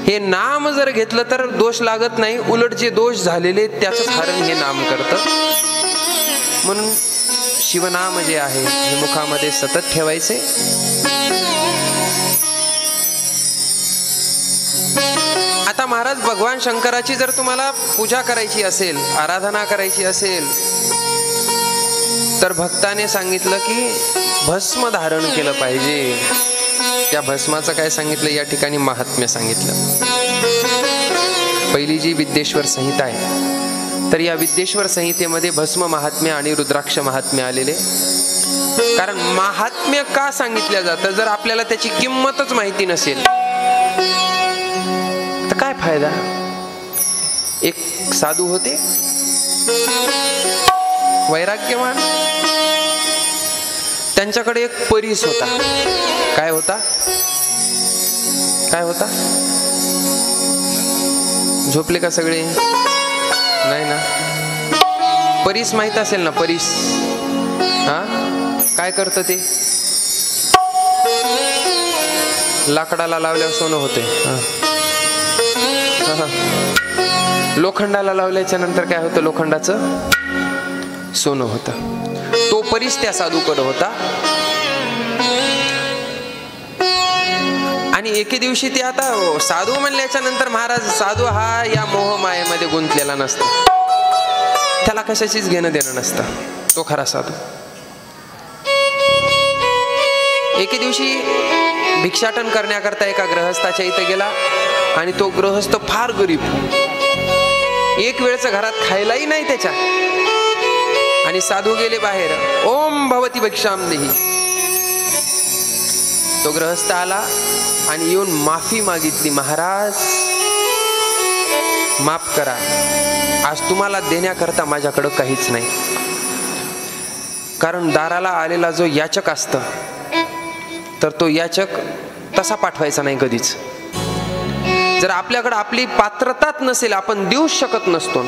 हे नाम जर घेतलं तर दोष लागत नाही, उलट जे दोष झालेले त्याच हरण हे नाम करतं. म्हणून शिवनाम जे आहे हे मुखामध्ये सतत ठेवायचे. आता महाराज भगवान शंकराची जर तुम्हाला पूजा करायची असेल, आराधना करायची असेल, तर भक्ताने सांगितलं की भस्म धारण केलं पाहिजे. त्या भस्माचं काय सांगितलं या ठिकाणी? महात्म्य सांगितलं. पहिली जी विद्येश्वर संहिता आहे, तर या विद्येश्वर संहितेमध्ये भस्म महात्म्य आणि रुद्राक्ष महात्म्य आलेले. कारण महात्म्य का सांगितलं जातं? जर आपल्याला त्याची किंमतच माहिती नसेल तर काय फायदा? एक साधू होते वैराग्यवान, त्यांच्याकडे एक परीस होता. काय होता? काय होता? झोपले का सगळे? नाही ना. परीस माहित असेल ना? परीस हा काय करतं ते? लाकडाला लावल्यावर सोनं होते. लोखंडाला लावल्याच्या नंतर काय होतं? लोखंडाचं सोनं होतं. तो परीस त्या साधूकडे होता. आणि एके दिवशी ते, आता साधू म्हणल्याच्या नंतर महाराज, साधू हा या मोहमायेमध्ये गुंतलेला नसतो, त्याला कशाचीच घेणं देणं नसतं, तो खरा साधू. एके दिवशी भिक्षाटन करण्याकरता एका ग्रहस्थाच्या इथे गेला. आणि तो गृहस्थ फार गरीब, एक वेळचं घरात खायलाही नाही त्याच्या. आणि साधू गेले बाहेर. ओम भवती भिक्षाम देही. तो गृहस्थ आला आणि येऊन माफी मागितली. महाराज माफ करा, आज तुम्हाला देण्याकरता माझ्याकडं काहीच नाही. कारण दाराला आलेला जो याचक असतं, तर तो याचक तसा पाठवायचा नाही कधीच. जर आपल्याकडे आपली पात्रताच नसेल, आपण देऊ शकत नसतो,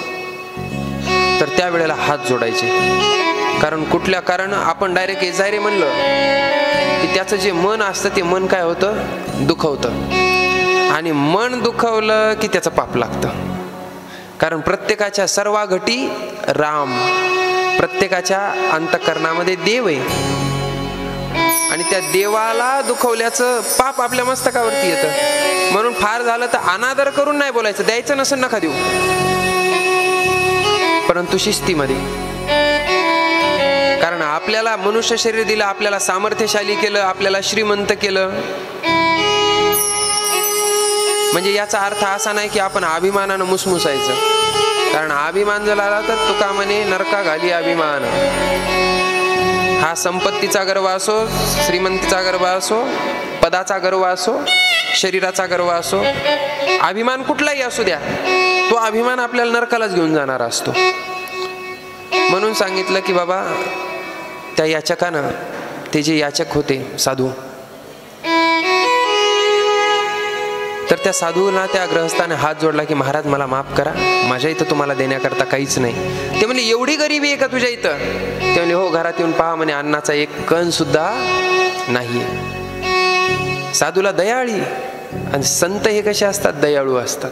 तर त्यावेळेला हात जोडायचे. कारण आपण डायरेक्ट एजायरे म्हणलं की त्याचं जे मन असतं ते मन काय होतं? दुखवतं. आणि मन दुखवलं की त्याचं पाप लागतं. कारण प्रत्येकाच्या सर्व घटी राम, प्रत्येकाच्या अंतःकरणामध्ये देव आहे. आणि त्या देवाला दुखवल्याचं पाप आपल्या मस्तकावरती येतं. म्हणून फार झालं तर अनादर करून नाही बोलायचं, द्यायचं नसेल नका देऊ, परंतु शिस्तीमध्ये. कारण आपल्याला मनुष्य शरीर दिलं, आपल्याला सामर्थ्यशाली केलं, आपल्याला श्रीमंत केलं, म्हणजे याचा अर्थ असा नाही की आपण अभिमानानं मुसमुसायचं. कारण अभिमान जर आला तर तुका म्हणे नरका घाली अभिमान. हा संपत्तीचा गर्व असो, श्रीमंतीचा गर्व असो, पदाचा गर्व असो, शरीराचा गर्व असो, अभिमान कुठलाही असू द्या, तो अभिमान आपल्याला नरकालाच घेऊन जाणारा असतो. म्हणून सांगितलं की बाबा त्या याचकानं, ते जे याचक होते साधू, तर त्या साधूला त्या ग्रहस्थाने हात जोडला की महाराज मला माफ करा, माझ्या इथं तुम्हाला देण्याकरता काहीच नाही. ते म्हणले एवढी गरिबी आहे का तुझ्या इथं? ते म्हणले हो, घरात येऊन पहा म्हणे, अन्नाचा एक कण सुद्धा नाहीये. साधूला दयाळी. आणि संत हे कसे असतात? दयाळू असतात.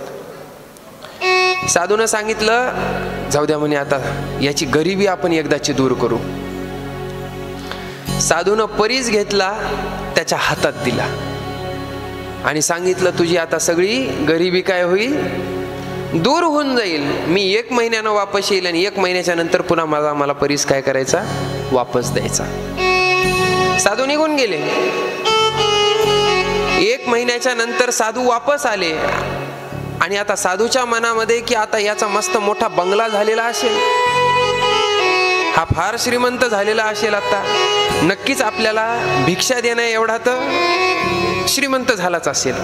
साधूनं सांगितलं जाऊ द्या म्हणे, आता याची गरिबी आपण एकदाची दूर करू. साधूनं परीस घेतला, त्याच्या हातात दिला आणि सांगितलं तुझी आता सगळी गरिबी काय होईल? दूर होऊन जाईल. मी 1 महिन्यानं वापस येईल आणि 1 महिन्याच्या नंतर पुन्हा मला परीस काय करायचा? वापस द्यायचा. साधू निघून गेले. 1 महिन्याच्या नंतर साधू वापस आले. आणि आता साधूच्या मनामध्ये की आता याचा मस्त मोठा बंगला झालेला असेल, हा फार श्रीमंत झालेला असेल, आता नक्कीच आपल्याला भिक्षा देण्या एवढा तर श्रीमंत झालाच असेल.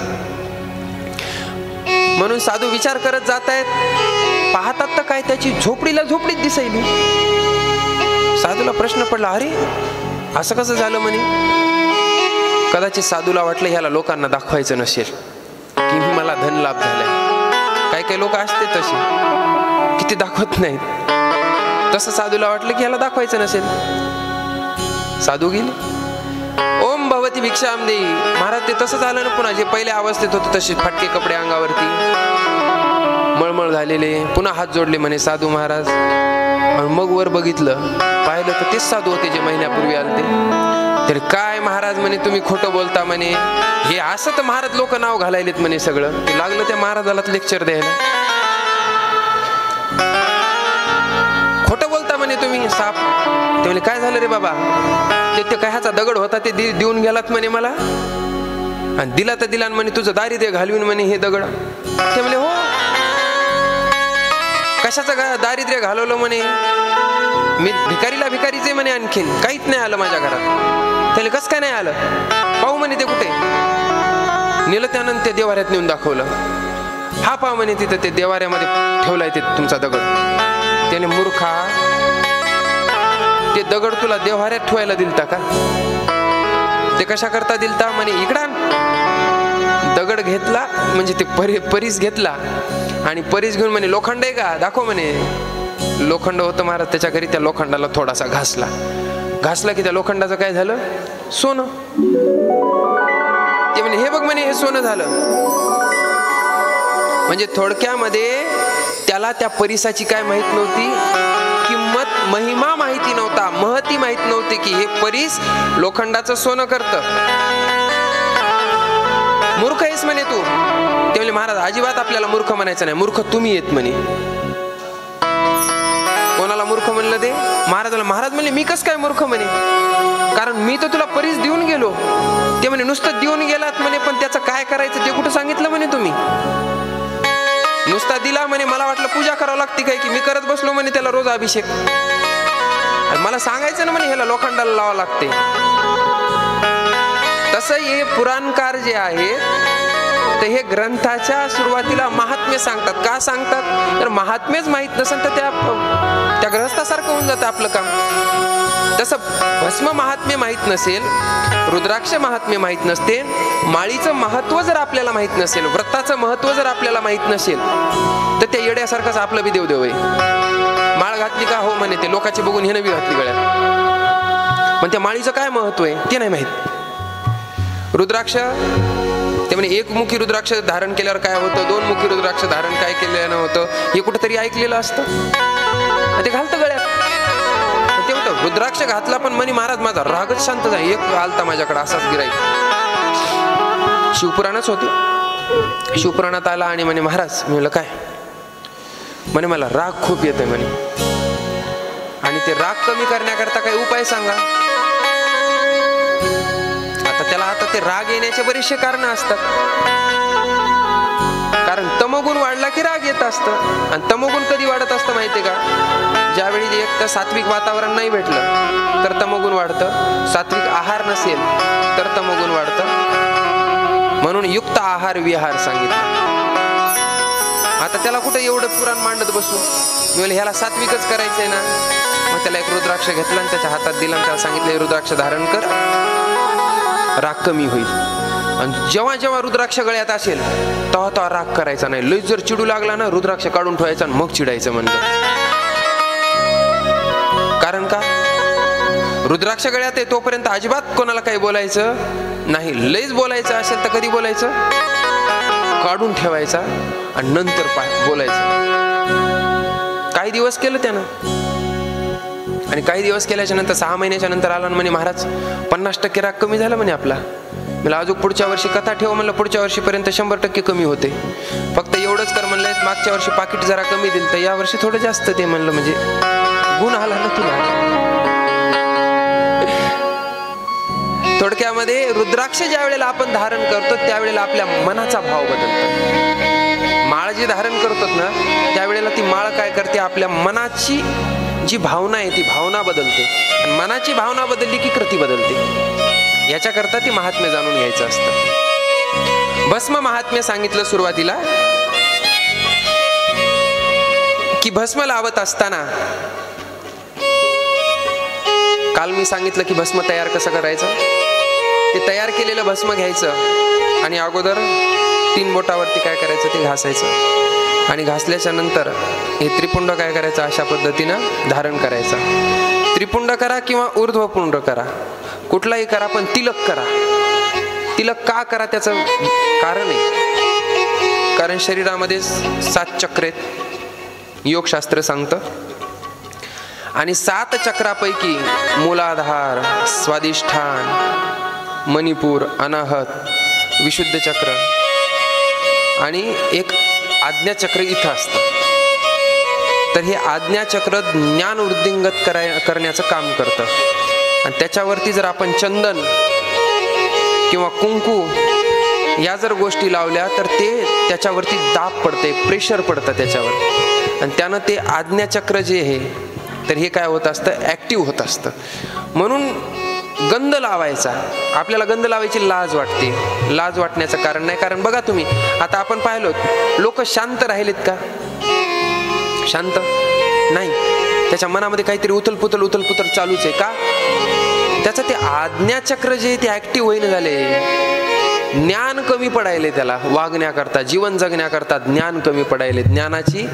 म्हणून साधू विचार करत जात आहेत. पाहतात तर काय त्याची झोपडीत दिसायली. साधूला प्रश्न पडला, अरे असं कसं झालं म्हणे. कदाचित साधूला वाटलं ह्याला लोकांना दाखवायचं नसेल की मला धन लाभ झालाय. काही लोक असते तसे की ते दाखवत नाहीत. तसं साधूला वाटलं की ह्याला दाखवायचं नसेल. साधू गेले. ओम भवती भगवती भिक्षाम देई. महाराज ते तसंच आलं ना पुन्हा, जे पहिल्या अवस्थेत होतं तसे फाटके कपडे अंगावरती, मळमळ झालेले. पुन्हा हात जोडले म्हणे साधू महाराज. आणि मग वर बघितलं, पाहिलं तर तेच साधू होते जे महिन्यापूर्वी आलते. तर काय महाराज म्हणे तुम्ही खोटं बोलता म्हणे. हे असं तर महाराज लोक नाव घालायलेत म्हणे सगळं. ते लागलं त्या महाराजालाच लेक्चर द्यायला. खोटं बोलता म्हणे तुम्ही साप. ते म्हणे काय झालं रे बाबा. ते काय ह्याचा दगड होता ते देऊन गेलात म्हणे मला, आणि दिला तर दिला म्हणे तुझं दारिद्र्य घालवीन म्हणे हे दगड. ते म्हणे हो. कशाचं दारिद्र्य घालवलं म्हणे. मी भिकारीला भिकारीच आहे म्हणे, आणखीन काहीच नाही आलं माझ्या घरात. त्याला कसं काय नाही आलं, पाहू म्हणे ते कुठे. नेलं त्यानंतर ते देवाऱ्यात नेऊन दाखवलं. हा पहा म्हणे तिथं ते देवाऱ्यामध्ये ठेवलाय ते तुमचा दगड. त्याने मूर्खा, ते दगड तुला देवाऱ्यात ठेवायला दिलता का. ते कशा करता दिलता म्हणे. इकडा दगड घेतला म्हणजे ते परीस घेतला आणि परीस घेऊन म्हणे लोखंड आहे का दाखव म्हणे. लोखंड होतं महाराज त्याच्या घरी. त्या लोखंडाला थोडासा घासला की त्या लोखंडाचं काय झालं, सोनं. ते म्हणे हे बघ म्हणे हे सोनं झालं. म्हणजे थोडक्यामध्ये त्याला त्या परिसाची काय माहित नव्हती, किंमत महिमा माहिती नव्हता, महती माहित नव्हती की हे परीस लोखंडाचं सोनं करतं. मूर्ख आहेस म्हणे तू. ते म्हणे महाराज अजिबात आपल्याला मूर्ख म्हणायचं नाही, मूर्ख तुम्ही येत म्हणे. कोणाला मूर्ख म्हणलं ते महाराजाला. महाराज म्हणले मी कस काय मूर्ख म्हणे, कारण मी तर तुला परीस देऊन गेलो. ते म्हणे नुसतं देऊन गेलात म्हणे, पण त्याचं काय करायचं ते कुठं सांगितलं म्हणे तुम्ही. नुसता दिला म्हणे, मला वाटलं पूजा करावं लागते काय की मी करत बसलो म्हणे त्याला रोज अभिषेक. मला सांगायचं ना म्हणे ह्याला लोखंडाला लावावं लागते. तसं हे पुराणकार जे आहेत ते हे ग्रंथाच्या सुरुवातीला महात्म्य सांगतात. का सांगतात तर महात्म्यच माहित नसेल तर त्या ग्रहस्थासारखं होऊन जातं आपलं काम. तसं भस्म महात्म्य माहित नसेल, रुद्राक्ष महात्म्य माहित नसते, माळीचं महत्व जर आपल्याला माहित नसेल, व्रताचं महत्व जर आपल्याला माहित नसेल, तर त्या येड्यासारखंच आपलं बी देवदेव आहे. माळ घातली का हो म्हणे, ते लोकांची बघून हे नवी घातली गळ्यात. पण त्या माळीचं काय महत्व आहे ते नाही माहित. रुद्राक्ष ते म्हणे एकमुखी रुद्राक्ष धारण केल्यावर काय होतं, दोन मुखी रुद्राक्ष धारण काय केल्यानं होतं, हे कुठंतरी ऐकलेलं असतं. ते घालतं गळ्यात. ते होतं रुद्राक्ष घातला पण म्हणे महाराज माझा रागच शांत झाला. एक आलता माझ्याकडे असाच गिराईक, शिवपुराणच होते. शिवपुराणात आला आणि म्हणे महाराज, मी म्हणलं काय. म्हणे मला राग खूप येतोय म्हणे, आणि ते राग कमी करण्याकरता काही उपाय सांगा. आता ते राग येण्याचे बरेचसे कारण असतात. कारण तमोगुण वाढला की राग येत असतं. आणि तमोगुण कधी वाढत असतं माहितीये का, ज्यावेळी एक तर सात्विक वातावरण नाही भेटलं तर तमोगुण वाढतं, सात्विक आहार नसेल तर तमोगुण वाढतं. म्हणून युक्त आहार विहार सांगितलं. आता त्याला कुठं एवढं पुराण मांडत बसू. मी ह्याला सात्विकच करायचंय ना. मग त्याला एक रुद्राक्ष घेतला आणि त्याच्या हातात दिला आणि त्याला सांगितलं रुद्राक्ष धारण कर, राग कमी होईल. आणि जेव्हा जेव्हा रुद्राक्ष गळ्यात असेल तेव्हा तेव्हा राग करायचा नाही. लय जर चिडू लागला ना रुद्राक्ष काढून ठेवायचा आणि मग चिडायचं म्हणलं. कारण का, रुद्राक्ष गळ्यात आहे तोपर्यंत अजिबात कोणाला काही बोलायचं नाही. लयच बोलायचं असेल तर कधी बोलायचं, काढून ठेवायचा आणि नंतर बोलायचं. काही दिवस केलं त्यानं, आणि काही दिवस केल्याच्या नंतर 6 महिन्याच्या नंतर आला म्हणे महाराज 50% राग कमी झाला म्हणे आपला. मला अजून पुढच्या वर्षी कथा ठेव म्हणलं, पुढच्या वर्षीपर्यंत 100% कमी होते. फक्त एवढंच कर म्हणलं, मागच्या वर्षी पाकिट जरा कमी दिलं तर या वर्षी थोडं जास्त ते म्हणलं, म्हणजे गुण आला ना तुला. थोडक्यामध्ये रुद्राक्ष ज्या वेळेला आपण धारण करतो त्यावेळेला आपल्या मनाचा भाव बदलतो. माळ जी धारण करतो ना त्यावेळेला ती माळ काय करते, आपल्या मनाची जी भावना आहे ती भावना बदलते. आणि मनाची भावना बदलली की कृती बदलते. याच्याकरता ती महात्म्य जाणून घ्यायचं असतं. भस्म महात्म्य सांगितलं सुरुवातीला की भस्म लावत असताना, काल मी सांगितलं की भस्म तयार कसं करायचं. ते तयार केलेलं भस्म घ्यायचं आणि अगोदर 3 बोटावरती काय करायचं ते घासायचं. आणि घासल्याच्या नंतर हे त्रिपुंड काय करायचं, अशा पद्धतीनं धारण करायचं. त्रिपुंड करा किंवा ऊर्ध्वपुंड करा, कुठलाही करा पण तिलक करा. तिलक का करा त्याचं कारण आहे, कारण शरीरामध्ये 7 चक्र आहेत योगशास्त्र सांगतं, आणि 7 चक्रापैकी मूलाधार, स्वादिष्ठान, मणिपूर, अनाहत, विशुद्ध चक्र आणि एक आज्ञाचक्र इथं असतं. तर हे आज्ञाचक्र ज्ञान वृद्धिंगत करण्याचं काम करतं. आणि त्याच्यावरती जर आपण चंदन किंवा कुंकू या जर गोष्टी लावल्या तर ते त्याच्यावरती दाब पडते, प्रेशर पडतं त्याच्यावर, आणि त्यानं ते आज्ञाचक्र जे आहे तर हे काय होत असतं, ॲक्टिव्ह होत असतं. म्हणून गंध लावायचा, आपल्याला गंध लावायची लाज वाटते. लाज वाटण्याचं कारण नाही, कारण बघा तुम्ही आता आपण पाहिलो लोक शांत राहिलेत का? शांत नाही, त्याच्या मनामध्ये काहीतरी उथलपुथल चालूच आहे का? त्याचं ते आज्ञाचक्र जे ते ऍक्टिव्ह होईन झाले, ज्ञान कमी पडायले, त्याला वागण्याकरता, जीवन जगण्याकरता ज्ञान कमी पडायले, ज्ञानाची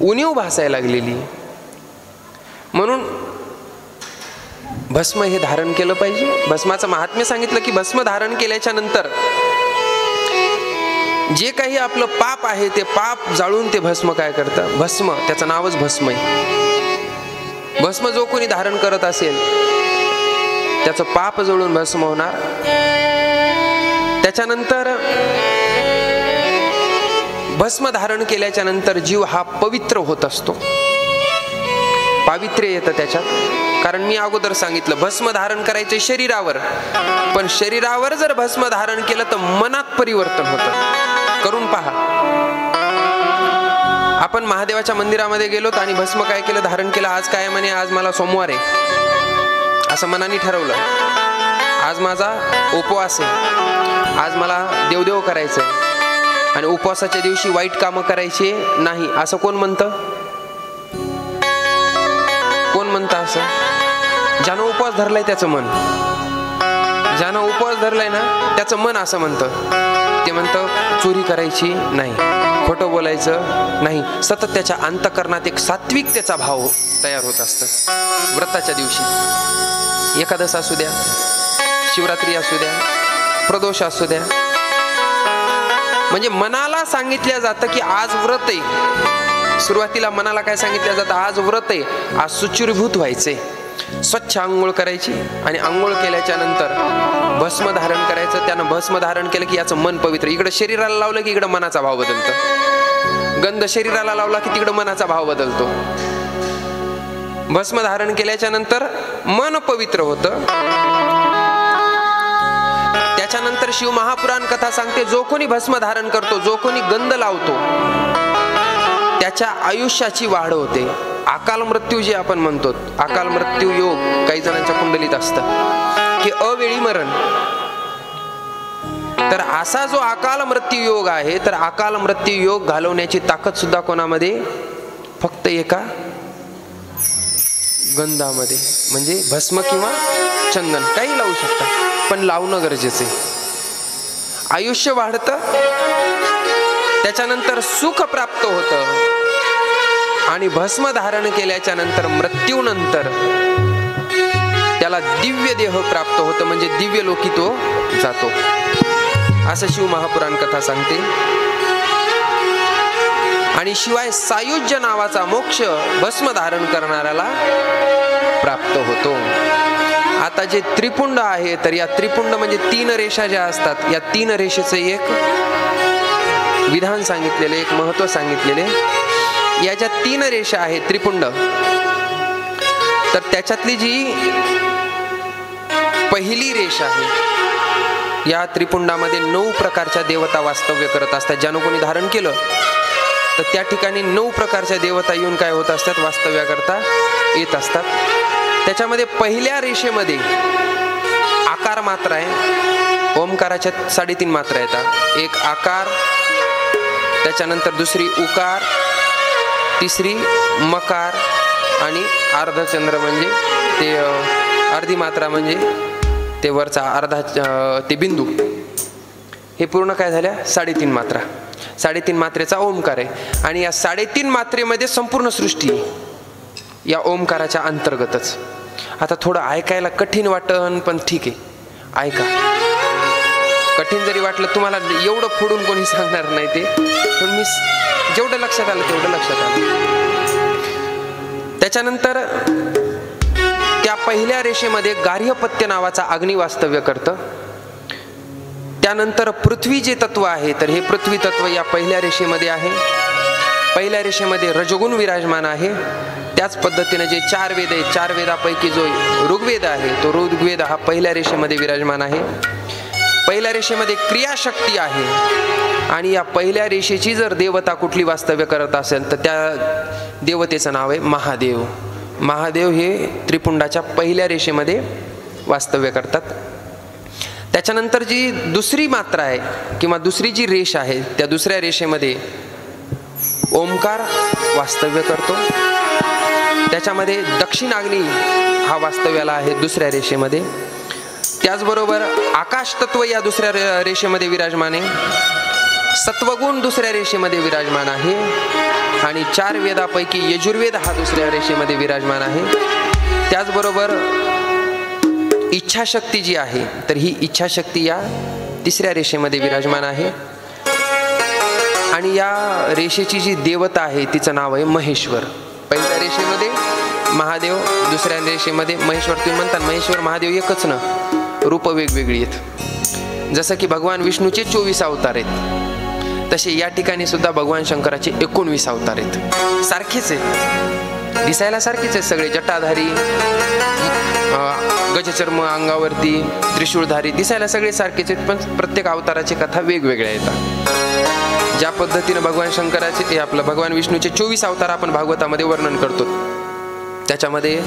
उणीव भासायला लागलेली. म्हणून भस्म हे धारण केलं पाहिजे. भस्माचं महात्म्य सांगितलं की भस्म धारण केल्याच्या नंतर जे काही आपलं पाप आहे ते पाप जाळून ते भस्म काय करतं, भस्म, त्याचं नावच भस्म आहे. भस्म जो कोणी धारण करत असेल त्याचं पाप जळून भस्म होणार. त्याच्यानंतर भस्म धारण केल्याच्या नंतर जीव हा पवित्र होत असतो, पावित्र्य येतं त्याच्यात. कारण मी अगोदर सांगितलं भस्म धारण करायचं शरीरावर, पण शरीरावर जर भस्म धारण केलं तर मनात परिवर्तन होतं. करून पहा, आपण महादेवाच्या मंदिरामध्ये गेलोत आणि भस्म काय केलं, धारण केलं. आज काय म्हणे, आज मला सोमवार आहे असं मनाने ठरवलं, आज माझा उपवास आहे, आज मला देवदेव करायचंय, आणि उपवासाच्या दिवशी वाईट कामं करायची नाही असं कोण म्हणतं? कोण म्हणतं असं? ज्यानं उपवास धरलाय त्याचं मन, ज्यानं उपवास धरलाय ना त्याचं मन असं म्हणतं. ते म्हणतं चोरी करायची नाही, खोटं बोलायचं नाही. सतत त्याच्या अंतःकरणात एक सात्विकतेचा भाव तयार होत असतं. व्रताच्या दिवशी, एकादश असू द्या, शिवरात्री असू द्या, प्रदोष असू द्या, म्हणजे मनाला सांगितलं जातं की आज व्रत आहे. सुरुवातीला मनाला काय सांगितलं जातं, आज व्रत आहे, आज शुचिर्भूत व्हायचे, स्वच्छ आंघोळ करायची, आणि आंघोळ केल्याच्या नंतर भस्म धारण करायचं. त्यानं भस्म धारण केलं की याचं मन पवित्र. इकडं शरीराला लावलं की इकडं मनाचा भाव बदलतो. गंध शरीराला लावला की तिकडं मनाचा भाव बदलतो. भस्म धारण केल्याच्या नंतर मन पवित्र होतं. त्याच्यानंतर शिव महापुराण कथा सांगते, जो कोणी भस्म धारण करतो, जो कोणी गंध लावतो, त्याच्या आयुष्याची वाढ होते. अकाल मृत्यू जे आपण म्हणतो, अकाल मृत्यू योग काही जणांच्या कुंडलीत असतं की अवेळी मरण. तर असा जो अकाल मृत्यू योग आहे, तर अकाल मृत्यू योग घालवण्याची ताकद सुद्धा कोणामध्ये, फक्त एका गंधामध्ये, म्हणजे भस्म किंवा चंदन, काही लावू शकता, पण लावणं गरजेचं आहे. आयुष्य वाढतं, त्याच्यानंतर सुख प्राप्त होतं, आणि भस्म धारण केल्याच्या नंतर मृत्यूनंतर त्याला दिव्य देह प्राप्त होतं, म्हणजे दिव्य लोकी तो जातो, असं शिव महापुराण कथा सांगते. आणि शिवाय सायुज्य नावाचा मोक्ष भस्म धारण करणाऱ्याला प्राप्त होतो. आता जे त्रिपुंड आहे, तर या त्रिपुंड म्हणजे 3 रेषा ज्या असतात, या 3 रेषेचं एक विधान सांगितलेले, एक महत्व सांगितलेले. या ज्या 3 रेषा आहेत त्रिपुंड, तर त्याच्यातली जी पहिली रेषा आहे, या त्रिपुंडामध्ये 9 प्रकारच्या देवता वास्तव्य करत असतात. ज्यानं कोणी धारण केलं तर त्या ठिकाणी 9 प्रकारच्या देवता येऊन काय होत असतात, वास्तव्य करता येत असतात. त्याच्यामध्ये पहिल्या रेषेमध्ये आकार मात्रा आहे. ओमकाराच्या 3.5 मात्रा येतात. एक आकार, त्याच्यानंतर दुसरी उकार, तिसरी मकार, आणि अर्धचंद्र म्हणजे ते अर्धी मात्रा, म्हणजे ते वरचा अर्धा ते बिंदू. हे पूर्ण काय झाल्या 3.5 मात्रा. 3.5 मात्रेचा ओमकार आहे, आणि या 3.5 मात्रेमध्ये संपूर्ण सृष्टी या ओमकाराच्या अंतर्गतच. आता थोडं ऐकायला कठीण वाटन, पण ठीक आहे, ऐका. कठीण जरी वाटलं तुम्हाला, एवढं फोडून कोणी सांगणार नाही ते, पण मी जेवढं लक्षात आलं तेवढं लक्षात आलं. त्याच्यानंतर त्या पहिल्या रेषेमध्ये गार्हपत्य नावाचा अग्नी वास्तव्य करतं. त्यानंतर पृथ्वी जे तत्व आहे, तर हे पृथ्वी तत्व या पहिल्या रेषेमध्ये आहे. पहिल्या रेषेमध्ये रजोगुण विराजमान आहे. त्याच पद्धतीने जे 4 वेद आहेत, 4 वेदापैकी जो ऋग्वेद आहे, तो ऋग्वेद हा पहिल्या रेषेमध्ये विराजमान आहे. पहिल्या रेषेमध्ये क्रियाशक्ती आहे. आणि या पहिल्या रेषेची जर देवता कुठली वास्तव्य करत असेल तर त्या देवतेचं नाव आहे महादेव. महादेव हे त्रिपुंडाच्या पहिल्या रेषेमध्ये वास्तव्य करतात. त्याच्यानंतर जी दुसरी मात्रा आहे किंवा दुसरी जी रेष आहे, त्या दुसऱ्या रेषेमध्ये ओंकार वास्तव्य करतो. त्याच्यामध्ये दक्षिणाग्नी हा वास्तव्याला आहे दुसऱ्या रेषेमध्ये. त्याचबरोबर आकाश तत्व या दुसऱ्या रेषेमध्ये विराजमान आहे. सत्वगुण दुसऱ्या रेषेमध्ये विराजमान आहे. आणि 4 वेदापैकी यजुर्वेद हा दुसऱ्या रेषेमध्ये विराजमान आहे. त्याचबरोबर इच्छाशक्ती जी आहे, तर ही इच्छाशक्ती या तिसऱ्या रेषेमध्ये विराजमान आहे. आणि या रेषेची जी देवता आहे तिचं नाव आहे महेश्वर. पहिल्या रेषेमध्ये महादेव, दुसऱ्या रेषेमध्ये महेश्वर. तुम्ही म्हणता महेश्वर महादेव एकच ना, रूप वेगवेगळी आहेत. जसं की भगवान विष्णूचे 24 अवतार आहेत, तसे या ठिकाणी सुद्धा भगवान शंकराचे 19 अवतार आहेत. सारखेच आहेत, दिसायला सारखेच आहेत सगळे. जटाधारी, गजचर्म अंगावरती, त्रिशूळधारी, दिसायला सगळे सारखेच आहेत, पण प्रत्येक अवताराची कथा वेगवेगळ्या येतात. ज्या पद्धतीने भगवान शंकराचे आपलं भगवान विष्णूचे 24 अवतार आपण भागवतामध्ये वर्णन करतो, त्याच्यामध्ये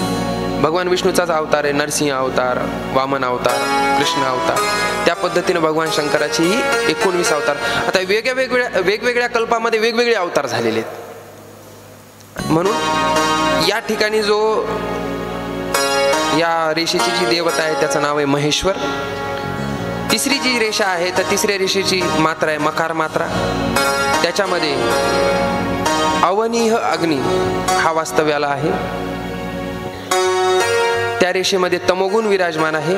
भगवान विष्णूचाच अवतार आहे नरसिंह अवतार, वामन अवतार, कृष्ण अवतार. त्या पद्धतीने भगवान शंकराचेही 19 अवतार. आता वेगवेगळ्या कल्पामध्ये वेगवेगळे अवतार झालेले आहेत. म्हणून या ठिकाणी जो या रेषेची जी देवता आहे त्याचं नाव आहे महेश्वर. तिसरी जी रेषा आहे, तर तिसऱ्या रेषेची मात्रा आहे मकार मात्रा. त्याच्यामध्ये अवनीह अग्नी हा वास्तव्याला आहे. त्या रेषेमध्ये तमोगुण विराजमान आहे.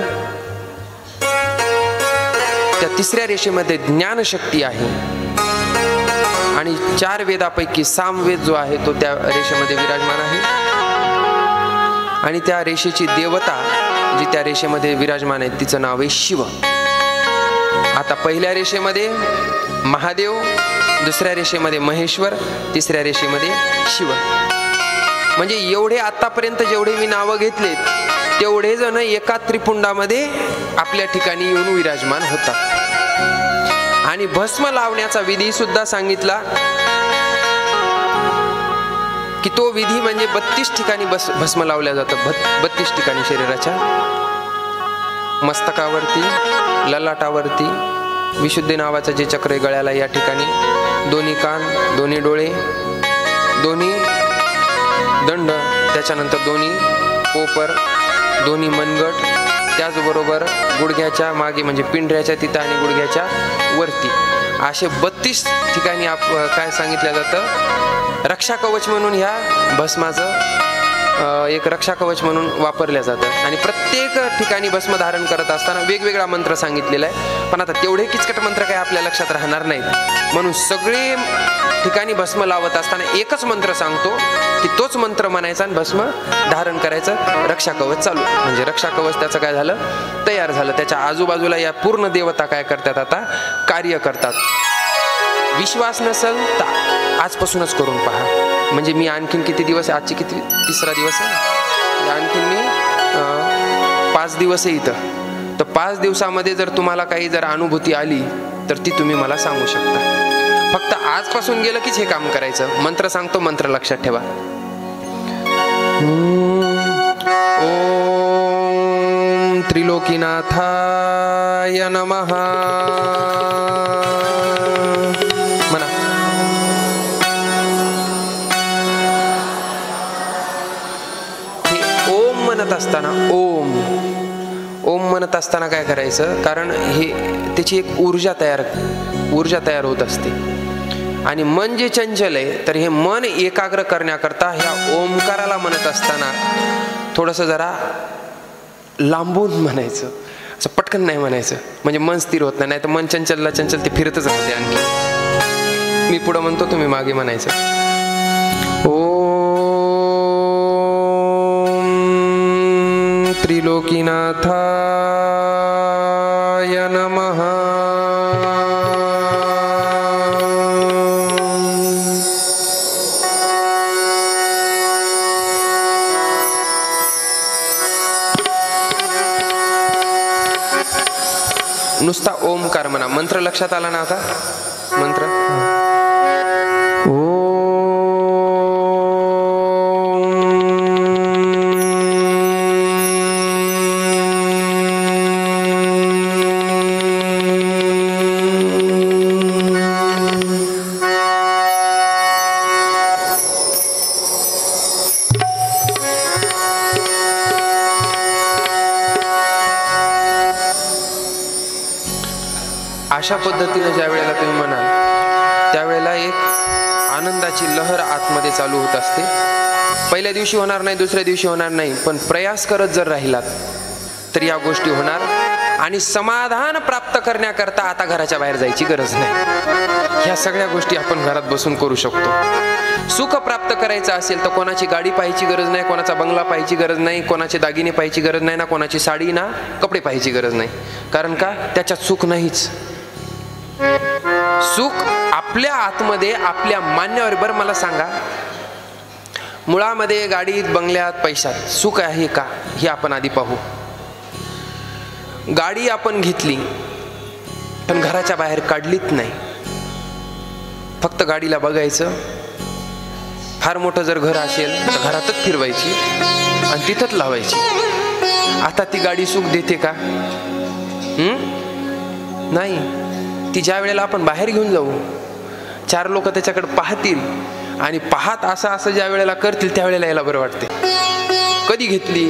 त्या तिसऱ्या रेषेमध्ये ज्ञानशक्ती आहे. आणि 4 वेदापैकी सामवेद जो आहे तो त्या रेषेमध्ये विराजमान आहे. आणि त्या रेषेची देवता जी त्या रेषेमध्ये विराजमान आहे तिचं नाव आहे शिव. आता पहिल्या रेषेमध्ये महादेव, दुसऱ्या रेषेमध्ये महेश्वर, तिसऱ्या रेषेमध्ये शिव. म्हणजे एवढे आतापर्यंत जेवढे मी नावं घेतलेत तेवढे जण एका त्रिपुंडामध्ये आपल्या ठिकाणी येऊन विराजमान होतात. आणि भस्म लावण्याचा विधी सुद्धा सांगितला की तो विधी म्हणजे 32 ठिकाणी भस्म लावल्या जातं. 32 ठिकाणी शरीराच्या मस्तकावरती, ललाटावरती, विशुद्धी नावाचं जे चक्र आहे गळ्याला, या ठिकाणी दोन्ही कान, दोन्ही डोळे, दोन्ही दंड, त्याच्यानंतर दोन्ही कोपर, दोन्ही मनगट, त्याचबरोबर गुडघ्याच्या मागे म्हणजे पिंढऱ्याच्या तिथं आणि गुडघ्याच्या वरती, असे 32 ठिकाणी काय सांगितलं जातं, रक्षा कवच म्हणून ह्या भस्माचं एक रक्षा कवच म्हणून वापरल्या जातं. आणि प्रत्येक ठिकाणी भस्म धारण करत असताना वेगवेगळा मंत्र सांगितलेला आहे. पण आता तेवढे किचकट मंत्र काही आपल्या लक्षात राहणार नाहीत, म्हणून सगळे ठिकाणी भस्म लावत असताना एकच मंत्र सांगतो की तोच मंत्र म्हणायचा आणि भस्म धारण करायचं. रक्षा कवच चालू, म्हणजे रक्षा कवच त्याचं काय झालं, तयार झालं. त्याच्या आजूबाजूला या पूर्ण देवता काय करतात, आता कार्य करतात. विश्वास नसेल तर आजपासूनच करून पहा. म्हणजे मी आणखीन किती दिवस, आजची किती, 3रा दिवस आहे, आणखीन मी 5 दिवस आहे इथं. तर 5 दिवसामध्ये जर तुम्हाला काही जर अनुभूती आली तर ती तुम्ही मला सांगू शकता. फक्त आजपासून गेलं कीच हे काम करायचं. मंत्र सांगतो, मंत्र लक्षात ठेवा. ओम त्रिलोकीनाथाय नमः. म्हणा. ओम म्हणत असताना ओम म्हणत असताना काय करायचं, कारण हे त्याची एक ऊर्जा तयार होत असते. आणि मन जे चंचल आहे, तर हे मन एकाग्र करण्याकरता ह्या ओमकाराला म्हणत असताना थोडंसं जरा लांबून म्हणायचं. पटकन नाही म्हणायचं, म्हणजे मन स्थिर होत नाही, तर मन चंचलला चंचल ते फिरतच राहते. आणखी मी पुढं म्हणतो, तुम्ही मागे म्हणायचं. ओम त्रिलोकीनाथाय नमः. नुसता ओमकार म्हणा. मंत्र लक्षात आला ना आता? मंत्र अशा पद्धतीने ज्या वेळेला तुम्ही म्हणाल त्यावेळेला एक आनंदाची लहर आतमध्ये चालू होत असते. पहिल्या दिवशी होणार नाही, दुसऱ्या दिवशी होणार नाही, पण प्रयास करत जर राहिलात तर या गोष्टी होणार. आणि समाधान प्राप्त करण्याकरता आता घराच्या बाहेर जायची गरज नाही. ह्या सगळ्या गोष्टी आपण घरात बसून करू शकतो. सुख प्राप्त करायचं असेल तर कोणाची गाडी पाहायची गरज नाही, कोणाचा बंगला पाहायची गरज नाही, कोणाचे दागिने पाहायची गरज नाही ना, कोणाची साडी ना कपडे पाहायची गरज नाही. कारण का? त्याच्यात सुख नाहीच. सुख आपल्या आतमध्ये, आपल्या मान्यावर. बरं मला सांगा, मुळामध्ये गाडीत, बंगल्यात, पैशात सुख आहे का हे आपण आधी पाहू. गाडी आपण घेतली पण घराच्या बाहेर काढलीच नाही, फक्त गाडीला बघायचं. फार मोठं जर घर असेल तर घरातच फिरवायची आणि तिथंच लावायची. आता ती गाडी सुख देते का? नाही. ती ज्या वेळेला आपण बाहेर घेऊन जाऊ, चार लोक त्याच्याकडे पाहतील आणि पाहत असं ज्या वेळेला करतील त्यावेळेला याला बरं वाटते. कधी घेतली,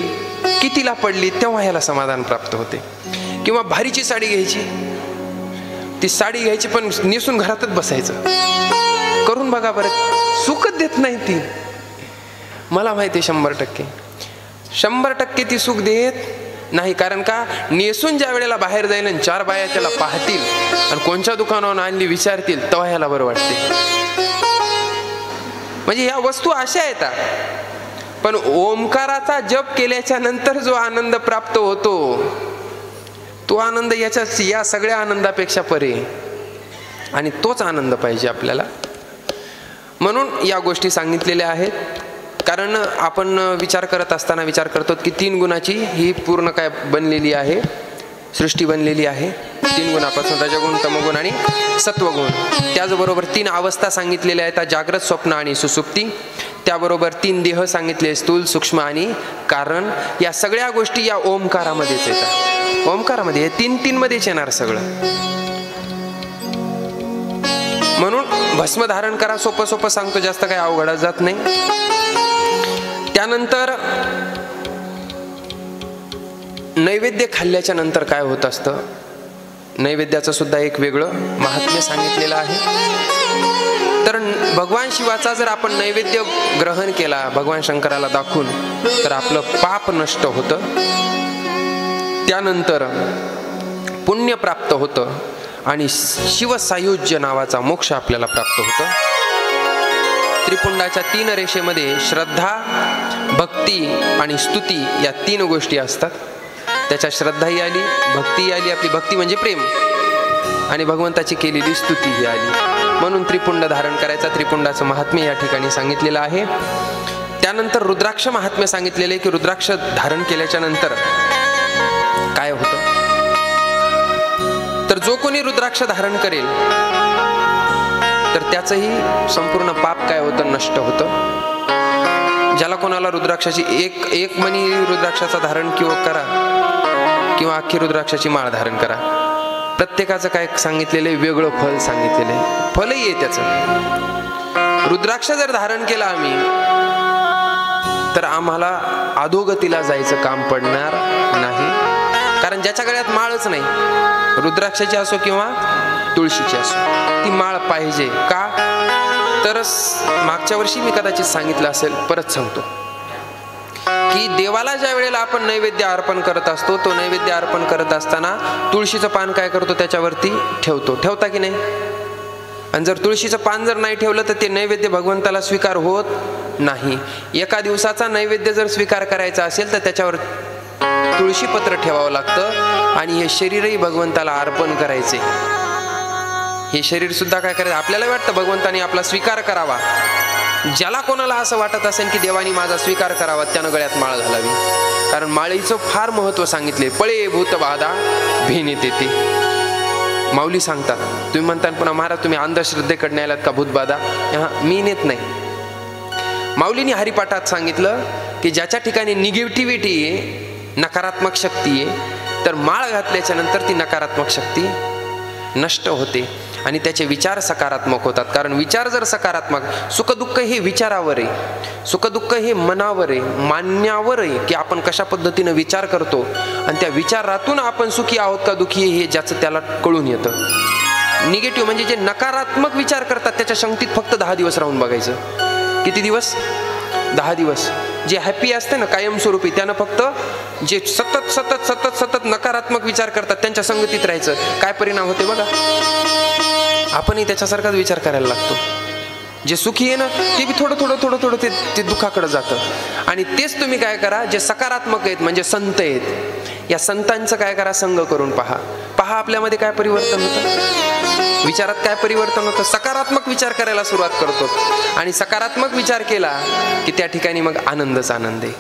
कितीला पडली, तेव्हा याला समाधान प्राप्त होते. किंवा भारीची साडी घ्यायची, ती साडी घ्यायची पण नेसून घरातच बसायचं. करून बघा बरं, सुखच देत नाही ती. मला माहिती आहे 100% ती सुख देत नाही. कारण का? नेसून ज्या वेळेला बाहेर जाईल आणि चार बाया त्याला पाहतील आणि कोणत्या दुकानावर आणली विचारतील तेव्हा ह्याला बरं वाटते. म्हणजे ह्या वस्तू अशा आहेत. पण ओंकाराचा जप केल्याच्या नंतर जो आनंद प्राप्त होतो तो आनंद या सगळ्या आनंदापेक्षा परे, आणि तोच आनंद पाहिजे आपल्याला. म्हणून या गोष्टी सांगितलेल्या आहेत. कारण आपण विचार करत असताना विचार करतो की 3 गुणाची ही पूर्ण काय बनलेली आहे, सृष्टी बनलेली आहे. 3 गुणापासून, रजगुण, तमगुण आणि सत्वगुण. त्याचबरोबर 3 अवस्था सांगितलेल्या आहेत, जागृत, स्वप्न आणि सुसुप्ती. त्याबरोबर 3 देह सांगितले, स्थूल, सूक्ष्म आणि कारण. या सगळ्या गोष्टी या ओमकारामध्येच येतात. ओमकारामध्ये हे 3 मध्येच येणार सगळं. म्हणून भस्म धारण करा. सोपं सोपं सांगतो, जास्त काही अवघड जात नाही. त्यानंतर नैवेद्य खाल्ल्याच्या नंतर काय होत असतं, नैवेद्याचं सुद्धा एक वेगळं महात्म्य सांगितलेलं आहे. तर भगवान शिवाचा जर आपण नैवेद्य ग्रहण केला भगवान शंकराला दाखवून, तर आपलं पाप नष्ट होतं. त्यानंतर पुण्य प्राप्त होतं आणि शिवसायुज्य नावाचा मोक्ष आपल्याला प्राप्त होतं. त्रिपुंडाच्या 3 रेषेमध्ये श्रद्धा, भक्ती आणि स्तुती या 3 गोष्टी असतात. त्याच्या श्रद्धाही आली, भक्ती आली, आपली भक्ती म्हणजे प्रेम, आणि भगवंताची केलेली स्तुती ही आली. म्हणून त्रिपुंड धारण करायचा. त्रिपुंडाचं महात्म्य या ठिकाणी सांगितलेलं आहे. त्यानंतर रुद्राक्ष महात्म्य सांगितलेले की रुद्राक्ष धारण केल्याच्या नंतर काय होतं. तर जो कोणी रुद्राक्ष धारण करेल तर त्याचंही संपूर्ण पाप काय होतं, नष्ट होतं. ज्याला कोणाला रुद्राक्षाची एक मणी रुद्राक्षाचा धारण करा किंवा अख्खी रुद्राक्षाची माळ धारण करा, प्रत्येकाचं काय सांगितलेलं वेगळं फल सांगितलेलं आहे. फलही आहे त्याचं. रुद्राक्ष जर धारण केला आम्ही तर आम्हाला अधोगतीला जायचं काम पडणार नाही. कारण ज्याच्या गळ्यात माळच नाही, रुद्राक्षाची असो किंवा तुळशीची असो, ती माळ पाहिजे. का? तर मागच्या वर्षी मी कदाचित सांगितलं असेल, परत सांगतो की देवाला ज्या वेळेला आपण नैवेद्य अर्पण करत असतो, तो नैवेद्य अर्पण करत असताना तुळशीचं पान काय करतो, त्याच्यावरती ठेवतो. ठेवता की नाही? आणि जर तुळशीचं पान जर नाही ठेवलं तर ते नैवेद्य भगवंताला स्वीकार होत नाही. एका दिवसाचा नैवेद्य जर स्वीकार करायचा असेल तर त्याच्यावर तुळशीपत्र ठेवावं लागतं. आणि हे शरीरही भगवंताला अर्पण करायचे. हे शरीर सुद्धा काय करायचं, आपल्याला वाटतं भगवंताने आपला स्वीकार करावा. ज्याला कोणाला असं वाटत असेल की देवानी माझा स्वीकार करावा, त्यानं गळ्यात माळ घालावी. कारण माळीचं फार महत्व सांगितले. पळे भूत बाधा भेने तेथे. माऊली सांगतात. तुम्ही म्हणता पुन्हा महाराज तुम्ही अंधश्रद्धेकडे न्यायलात का भूतबाधा? मी नेत नाही. माऊलीने हरिपाठात सांगितलं की ज्याच्या ठिकाणी निगेटिव्हिटी आहे, नकारात्मक शक्ती आहे, तर माळ घातल्याच्या नंतर ती नकारात्मक शक्ती नष्ट होते आणि त्याचे विचार सकारात्मक होतात. कारण विचार जर सकारात्मक, सुखदुःख हे विचारावर आहे, सुखदुःख हे मनावर आहे, मान्यावर आहे की आपण कशा पद्धतीनं विचार करतो. आणि त्या विचारातून आपण सुखी आहोत का दुःखी हे ज्याचं त्याला कळून येतं. निगेटिव्ह म्हणजे जे नकारात्मक विचार करतात त्याच्या शंकीत फक्त 10 दिवस राहून बघायचं. किती दिवस? 10 दिवस. जे हॅपी असते ना कायमस्वरूपी, त्यानं फक्त जे सतत सतत सतत सतत नकारात्मक विचार करतात त्यांच्या संगतीत राहायचं. काय परिणाम होते बघा. आपणही त्याच्यासारखाच विचार करायला लागतो. जे सुखी आहे ना ते बी थोडं थोडं थोडं थोडं ते दुःखाकडे जातं. आणि तेच तुम्ही काय करा, जे सकारात्मक आहेत म्हणजे संत आहेत, या संतांचं काय करा, संग करून पहा. पहा आपल्यामध्ये काय परिवर्तन होतं, विचारात काय परिवर्तन होतं. सकारात्मक विचार करायला सुरुवात करतो आणि सकारात्मक विचार केला की त्या ठिकाणी मग आनंदच आनंद आहे.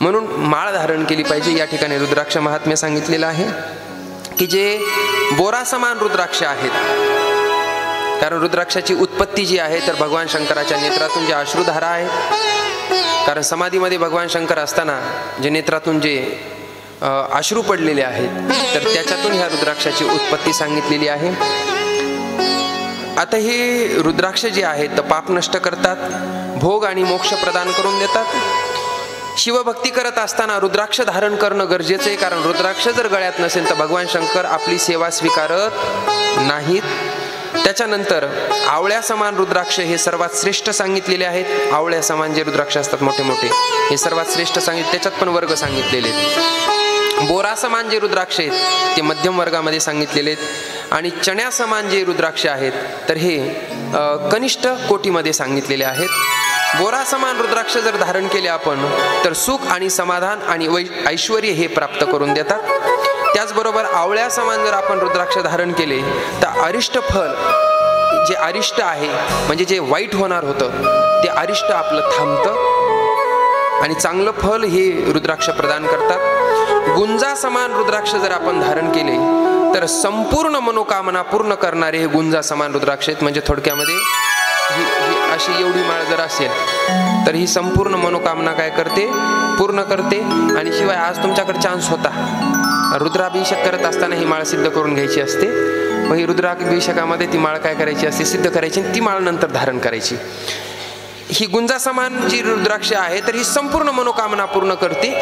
म्हणून माळ धारण केली पाहिजे. या ठिकाणी रुद्राक्ष महात्म्य सांगितलेलं आहे की जे बोरा समान रुद्राक्ष आहेत. कारण रुद्राक्षाची उत्पत्ती जी आहे तर भगवान शंकराच्या नेत्रातून जे अश्रुधारा आहे, कारण समाधीमध्ये भगवान शंकर असताना जे नेत्रातून जे अश्रू पडलेले आहेत तर त्याच्यातून ह्या रुद्राक्षाची उत्पत्ती सांगितलेली आहे. आता हे रुद्राक्ष जे आहेत तर पाप नष्ट करतात, भोग आणि मोक्ष प्रदान करून देतात. शिवभक्ती करत असताना रुद्राक्ष धारण करणं गरजेचं आहे. कारण रुद्राक्ष जर गळ्यात नसेल तर भगवान शंकर आपली सेवा स्वीकारत नाहीत. त्याच्यानंतर आवळ्या समान रुद्राक्ष हे सर्वात श्रेष्ठ सांगितलेले आहेत. आवळ्या समान जे रुद्राक्ष असतात मोठे मोठे हे सर्वात श्रेष्ठ सांगितले, त्याच्यात पण वर्ग सांगितलेले आहेत. बोरा समान जे रुद्राक्ष आहेत ते मध्यम वर्गामध्ये सांगितलेले आहेत. आणि चण्या समान जे रुद्राक्ष आहेत तर हे कनिष्ठ कोटीमध्ये सांगितलेले आहेत. बोरा समान रुद्राक्ष जर धारण केले आपण तर सुख आणि समाधान आणि ऐश्वर हे प्राप्त करून देतात. त्याचबरोबर आवळ्या समान जर आपण रुद्राक्ष धारण केले तर अरिष्ट फल, जे अरिष्ट आहे म्हणजे जे वाईट होणार होतं ते अरिष्ट आपलं थांबतं आणि चांगलं फल हे रुद्राक्ष प्रदान करतात. गुंजा समान रुद्राक्ष जर आपण धारण केले तर संपूर्ण मनोकामना पूर्ण करणारे हे गुंजा समान रुद्राक्ष आहेत. म्हणजे थोडक्यामध्ये ही अशी एवढी माळ जर असेल तर ही संपूर्ण मनोकामना काय करते, पूर्ण करते. आणि शिवाय आज तुमच्याकडे चान्स होता, रुद्राभिषेक करत असताना ही माळ सिद्ध करून घ्यायची असते. मग ही रुद्राभिषेकामध्ये ती माळ काय करायची असते, सिद्ध करायची, ती माळ नंतर धारण करायची. ही गुंजा समान जी रुद्राक्ष आहे तर ही संपूर्ण मनोकामना पूर्ण करते.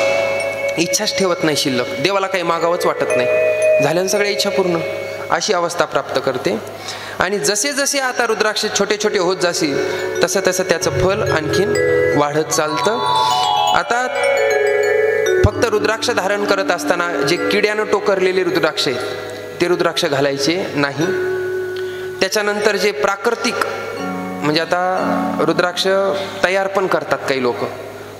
इच्छाच ठेवत नाही शिल्लक, देवाला काही मागावंच वाटत नाही, झाल्यानं सगळ्या इच्छा पूर्ण अशी अवस्था प्राप्त करते. आणि जसे जसे आता रुद्राक्ष छोटे छोटे होत जातील तसं तसं त्याचं फल आणखीन वाढत चालतं. आता फक्त रुद्राक्ष धारण करत असताना जे किड्यानं टोकरलेले रुद्राक्ष आहेत ते रुद्राक्ष घालायचे नाही. त्याच्यानंतर जे प्राकृतिक म्हणजे आता रुद्राक्ष तयार पण करतात काही लोक,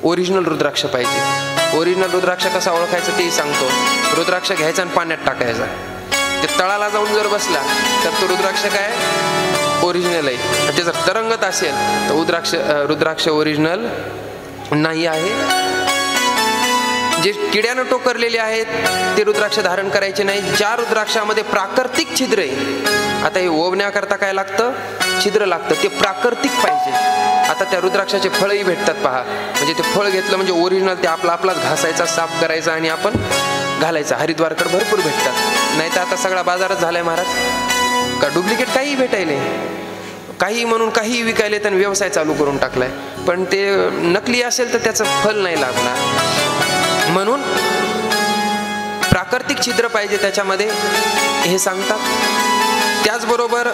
ओरिजिनल रुद्राक्ष पाहिजे. ओरिजिनल रुद्राक्ष कसा ओळखायचं तेही सांगतो. रुद्राक्ष घ्यायचा आणि पाण्यात टाकायचा, ते तळाला जाऊन जर बसला तर तो रुद्राक्ष काय ओरिजिनल आहे. ते जर तरंगत असेल तर रुद्राक्ष ओरिजिनल नाही आहे. जे किड्यानं टोकरलेले आहेत ते रुद्राक्ष धारण करायचे नाही. ज्या रुद्राक्षामध्ये प्राकृतिक छिद्र आहे, आता हे ओवण्याकरता काय लागतं, छिद्र लागतं, ते प्राकृतिक पाहिजे. आता त्या रुद्राक्षाचे फळही भेटतात पहा, म्हणजे ते फळ घेतलं म्हणजे ओरिजिनल ते आपलाच घासायचा, साफ करायचा आणि आपण घालायचा. हरिद्वारकडे भरपूर भेटतात. नाही तर आता सगळा बाजारच झालाय महाराज, का डुप्लिकेट काही भेटायले, काही म्हणून काही विकायले तर व्यवसाय चालू करून टाकलाय. पण ते नकली असेल तर त्याचं फल नाही लागणार. म्हणून प्राकृतिक छिद्र पाहिजे त्याच्यामध्ये हे सांगतात. त्याचबरोबर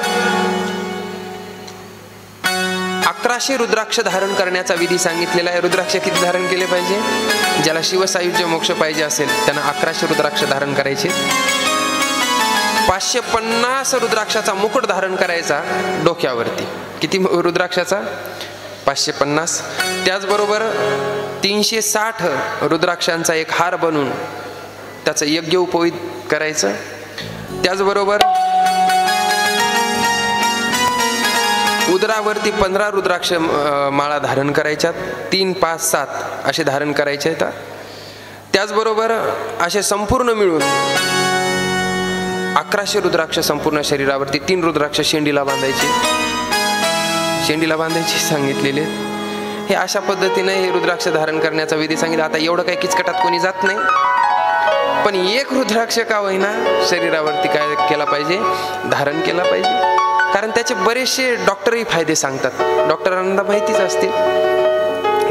1100 रुद्राक्ष धारण करण्याचा विधी सांगितलेला आहे. रुद्राक्ष किती धारण केले पाहिजे, ज्याला शिवसायुज्य मोक्ष पाहिजे असेल त्यांना 1100 रुद्राक्ष धारण करायचे. 550 रुद्राक्षाचा मुकुट धारण करायचा डोक्यावरती. किती रुद्राक्षाचा? 550. त्याचबरोबर 360 रुद्राक्षांचा एक हार बनवून त्याचं यज्ञ उपवीत करायचं. त्याचबरोबर उदरावरती 15 रुद्राक्ष माळा धारण करायच्यात. 3, 5, 7 असे धारण करायचे आहेत. त्याचबरोबर असे संपूर्ण मिळून 1100 रुद्राक्ष संपूर्ण शरीरावरती. 3 रुद्राक्ष शेंडीला बांधायचे. शेंडीला बांधायचे सांगितलेले. हे अशा पद्धतीने हे रुद्राक्ष धारण करण्याचा विधी सांगितला. आता एवढं काही किचकटात कोणी जात नाही, पण एक रुद्राक्ष का होईना शरीरावरती काय केला पाहिजे? धारण केला पाहिजे. कारण त्याचे बरेचसे डॉक्टरही फायदे सांगतात. डॉक्टरांना माहितीच असतील.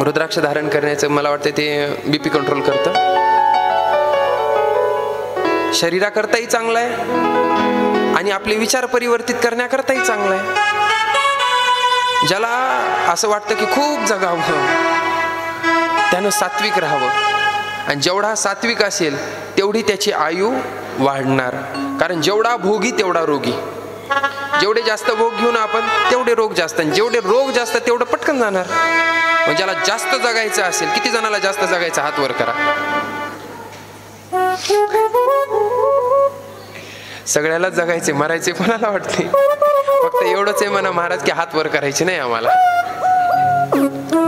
रुद्राक्ष धारण करण्याचं मला वाटतं ते BP कंट्रोल करतं. शरीराकरताही चांगलं आहे आणि आपले विचार परिवर्तित करण्याकरताही चांगलं आहे. ज्याला असं वाटतं की खूप जगावं त्यानं सात्विक राहावं, आणि जेवढा सात्विक असेल तेवढी त्याची आयु वाढणार. कारण जेवढा भोगी तेवढा रोगी. जेवढे जास्त भोग घेऊन आपण तेवढे रोग जास्त, आणि जेवढे रोग जास्त तेवढं पटकन जाणार. म्हणजे ज्याला जास्त जगायचं असेल, किती जणाला जास्त जगायचं? हात वर करा. सगळ्यालाच जगायचे, मरायचे कोणाला वाटते? फक्त एवढंच आहे म्हणा महाराज की हात वर करायचे नाही आम्हाला.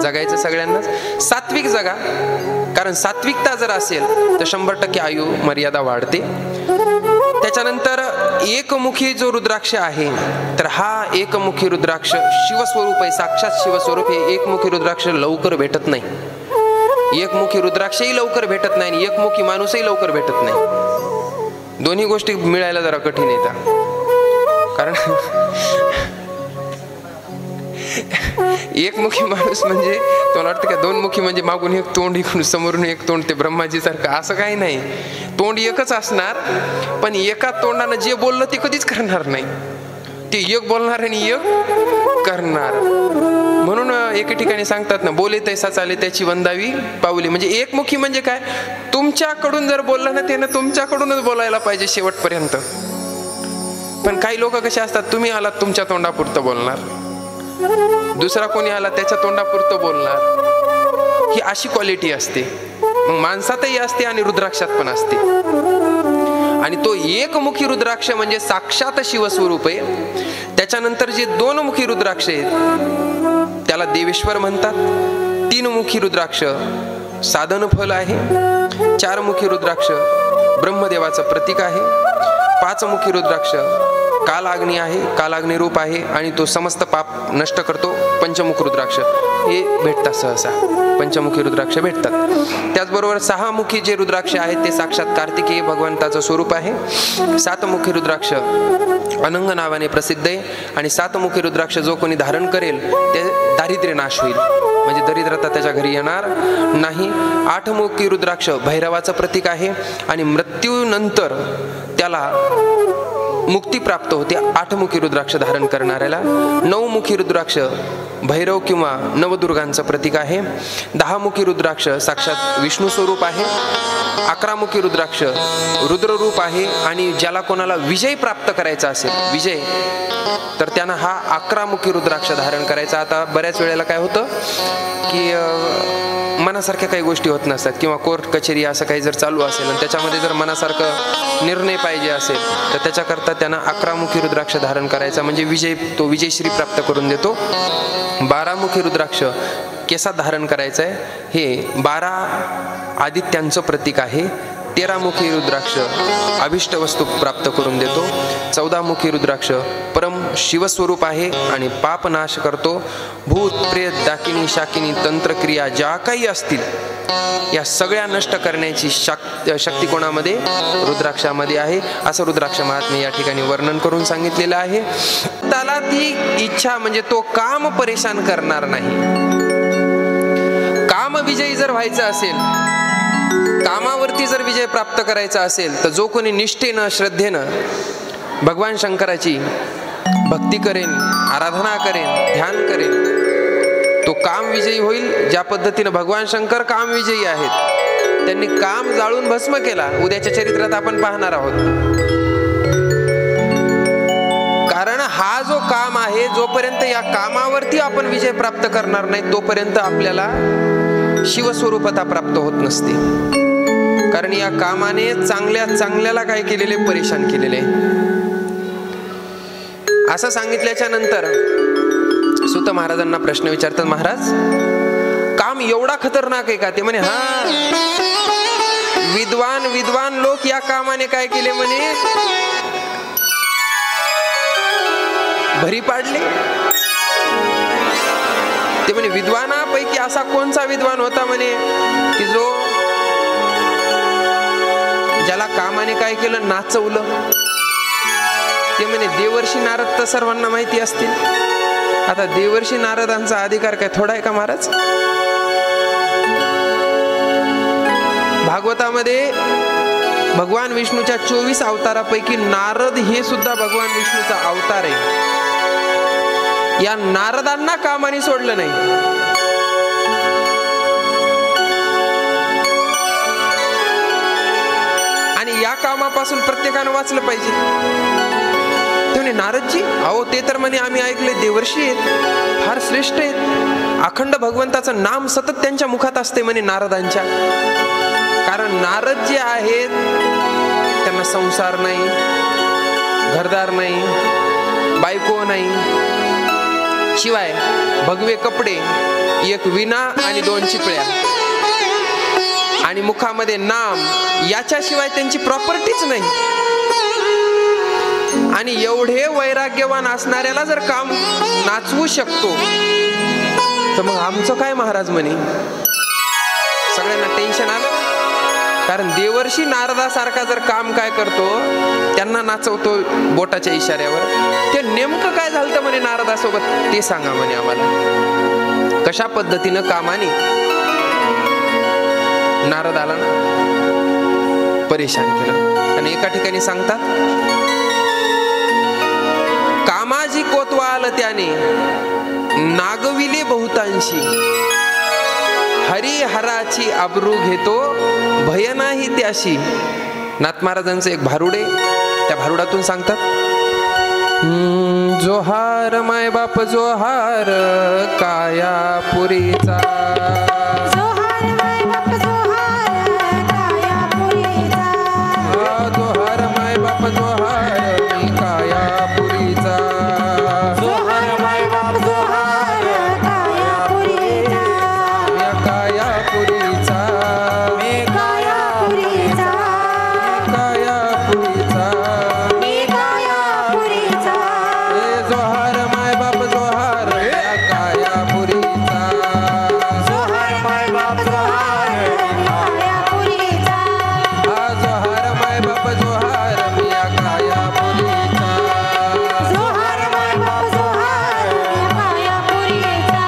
जगायचं सगळ्यांनाच. सात्विक जगा, कारण सात्विकता जर असेल तर 100% आयु मर्यादा वाढते. त्याच्यानंतर एकमुखी जो रुद्राक्ष आहे, तर हा एकमुखी रुद्राक्ष शिवस्वरूप आहे, साक्षात शिवस्वरूप. हे एकमुखी रुद्राक्ष लवकर भेटत नाही. एकमुखी रुद्राक्षही लवकर भेटत नाही आणि एकमुखी माणूसही लवकर भेटत नाही. दोन्ही गोष्टी मिळायला जरा कठीण येतात. कारण एकमुखी माणूस म्हणजे तुला वाटतं का दोनमुखी म्हणजे मागून एक तोंड, इकडून समोरून एक तोंड, ते ब्रह्माजी सारखं? असं काही नाही. तोंड एकच असणार, पण एका तोंडानं जे बोललं ते कधीच करणार नाही. ते एक बोलणार आणि एक करणार. म्हणून एके ठिकाणी सांगतात ना, बोले तैसा चाले त्याची वंदावी पाऊली. म्हणजे एकमुखी म्हणजे काय? तुमच्याकडून जर बोललं ना त्यानं तुमच्याकडूनच बोलायला पाहिजे शेवटपर्यंत. पण काही लोक कसे असतात, तुम्ही आलात तुमच्या तोंडापुरतं बोलणार, दुसरा कोणी आला त्याच्या तोंडापुरतं बोलणार. ही अशी क्वालिटी असते. मग माणसातही असते आणि रुद्राक्षात पण असते. आणि तो एकमुखी रुद्राक्ष म्हणजे साक्षात शिवस्वरूप आहे. त्याच्यानंतर जे 2मुखी रुद्राक्ष आहेत त्याला देवेश्वर म्हणतात. 3मुखी रुद्राक्ष साधन फल आहे. 4मुखी रुद्राक्ष ब्रह्मदेवाचं प्रतीक आहे. 5मुखी रुद्राक्ष कालाग्नी आहे, कालाग्नी रूप आहे आणि तो समस्त पाप नष्ट करतो. 5मुख रुद्राक्ष हे भेटतात सहसा. 5मुखी रुद्राक्ष भेटतात. त्याचबरोबर 6मुखी जे रुद्राक्ष आहेत ते साक्षात कार्तिकेय भगवंताचं स्वरूप आहे. 7मुखी रुद्राक्ष अनंग नावाने प्रसिद्ध आहे. आणि 7मुखी रुद्राक्ष जो कोणी धारण करेल ते दारिद्र्य नाश होईल, म्हणजे दरिद्रता त्याच्या घरी येणार नाही. 8मुखी रुद्राक्ष भैरवाचं प्रतीक आहे आणि मृत्यूनंतर त्याला मुक्ती प्राप्त होते 8मुखी रुद्राक्ष धारण करणाऱ्याला. 9मुखी रुद्राक्ष भैरव किंवा नवदुर्गांचं प्रतीक आहे. 10मुखी रुद्राक्ष साक्षात विष्णू स्वरूप आहे. 11मुखी रुद्राक्ष रुद्ररूप आहे. आणि ज्याला कोणाला विजय प्राप्त करायचा असेल, विजय, तर त्यानं हा 11मुखी रुद्राक्ष धारण करायचा. आता बऱ्याच वेळेला काय होतं की मनासारख्या काही गोष्टी होत नसतात, किंवा कोर्ट कचेरी असं काही जर चालू असेल आणि त्याच्यामध्ये जर मनासारखं निर्णय पाहिजे असेल तर त्याच्याकरता त्यांना 11मुखी रुद्राक्ष धारण करायचा, म्हणजे तो विजयश्री प्राप्त करून देतो. 12मुखी रुद्राक्ष केसात धारण करायचं आहे. हे 12 आदित्यांचं प्रतीक आहे. 13मुखी रुद्राक्ष अभिष्ट वस्तू प्राप्त करून देतो. 14मुखी रुद्राक्ष परम शिवस्वरूप आहे आणि पाप नाश करतो. भूत प्रेत दाकिनी शाकिनी तंत्रक्रिया ज्या काही असतील या सगळ्या नष्ट करण्याची शक्ती कोणामध्ये? रुद्राक्षामध्ये आहे. असं रुद्राक्ष महात्म्य या ठिकाणी वर्णन करून सांगितलेलं आहे. त्याला ती इच्छा म्हणजे तो काम परेशान करणार नाही. काम विजयी जर व्हायचं असेल, कामावरती जर विजय प्राप्त करायचा असेल तर जो कोणी निष्ठेनं श्रद्धेनं भगवान शंकराची भक्ती करेन, आराधना करेन, ध्यान करेन, तो काम विजयी होईल. ज्या पद्धतीनं भगवान शंकर काम विजयी आहेत त्यांनी काम जाळून भस्म केला. उद्याच्या चरित्रात आपण पाहणार आहोत. कारण हा जो काम आहे, जोपर्यंत या कामावरती आपण विजय प्राप्त करणार नाही तोपर्यंत आपल्याला शिवस्वरूपता प्राप्त होत नसते. कारण या कामाने चांगल्याला काय केलेले, परेशान केलेले. असं सांगितल्याच्या नंतर सुत महाराजांना प्रश्न विचारतात, महाराज काम एवढा खतरनाक आहे का? ते म्हणे हा, विद्वान लोक या कामाने काय केले म्हणे, भरी पाडले. ते म्हणे विद्वानापैकी असा कोणचा विद्वान होता म्हणे की जो ज्याला कामाने काय केलं, नाचवलं. ते म्हणे देवर्षी नारद तर सर्वांना माहिती असतील. आता देवर्षी नारदांचा अधिकार काय थोडा आहे का महाराज? भागवतामध्ये भगवान विष्णूच्या 24 अवतारापैकी नारद हे सुद्धा भगवान विष्णूचा अवतार आहे. या नारदांना कामाने सोडलं नाही. आणि या कामापासून प्रत्येकानं वाचलं पाहिजे. म्हणे नारदजी, अहो ते तर म्हणे आम्ही ऐकले देवर्षी आहेत, फार श्रेष्ठ आहेत, अखंड भगवंताचं नाम सतत त्यांच्या मुखात असते म्हणे नारदांच्या. कारण नारद जे आहेत त्यांना संसार नाही, घरदार नाही, बायको नाही, शिवाय भगवे कपडे, एक विणा आणि 2 चिपळ्या आणि मुखामध्ये नाम, याच्याशिवाय त्यांची प्रॉपर्टीच नाही. आणि एवढे वैराग्यवान असणाऱ्याला जर काम नाचवू शकतो तर मग आमचं काय महाराज म्हणे. सगळ्यांना टेन्शन आलं. कारण देवर्षी नारदासारखा जर काम काय करतो, त्यांना नाचवतो बोटाच्या इशाऱ्यावर, ते नेमकं काय झालं म्हणे नारदासोबत ते सांगा म्हणे आम्हाला. कशा पद्धतीनं कामाने नारदाला परेशान केलं. आणि एका ठिकाणी सांगतात, कामाजी कोतवाल त्याने नागविले बहुतांशी, हरिहराची आबरू घेतो भय नाही त्याशी. नाथ महाराजांचं एक भारुड आहे, त्या भारुडातून सांगतात, जोहार माय बाप जोहार काया पुरीचा, जोहार माय बाप जोहार काया पुरीचा, जोहार माय बाप जोहार मी काया पुरीचा, जोहार माय बाप जोहार काया पुरीचा, या काया पुरीचा, मी काया पुरीचा, काया पुरीचा, मी काया पुरीचा, जोहार माय बाप जोहार या काया पुरीचा, जोहार माय बाप जोहार काया पुरीचा, जोहार माय बाप जोहार या काया पुरीचा, जोहार माय बाप जोहार या काया पुरीचा.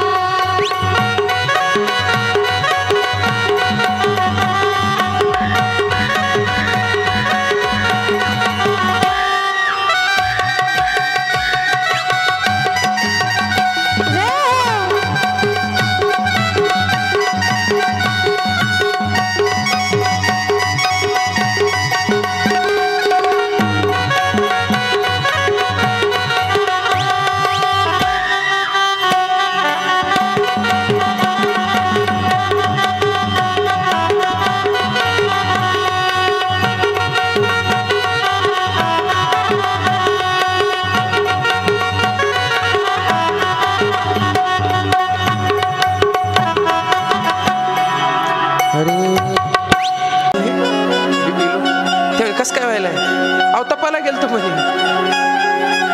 कस काय व्हायलाय? अहो तपाला गेलतो म्हणे.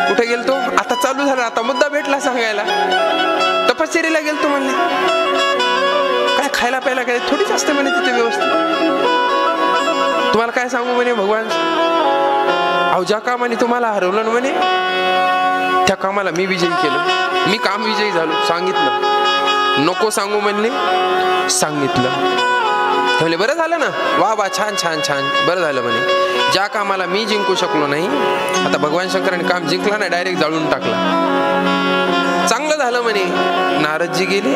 कुठे गेलतो? आता चालू झाला, आता मुद्दा भेटला सांगायला. तपश्चर्येला गेलतो म्हणले. काय खायला प्यायला काय थोडीच असते म्हणे तिथे व्यवस्थित. तुम्हाला काय सांगू म्हणे भगवान, अहो ज्या कामाने तुम्हाला हरवलं ना म्हणे, त्या कामाला मी विजयी केलं, मी काम विजयी झालो. सांगितलं, नको सांगू म्हणले, सांगितलं. म्हणले बरं झालं ना, वा वा, छान छान छान, बरं झालं म्हणे. ज्या कामाला मी जिंकू शकलो नाही, आता भगवान शंकराने काम जिंकला ना, डायरेक्ट जाळून टाकला. चांगलं झालं म्हणे. नारदजी गेले,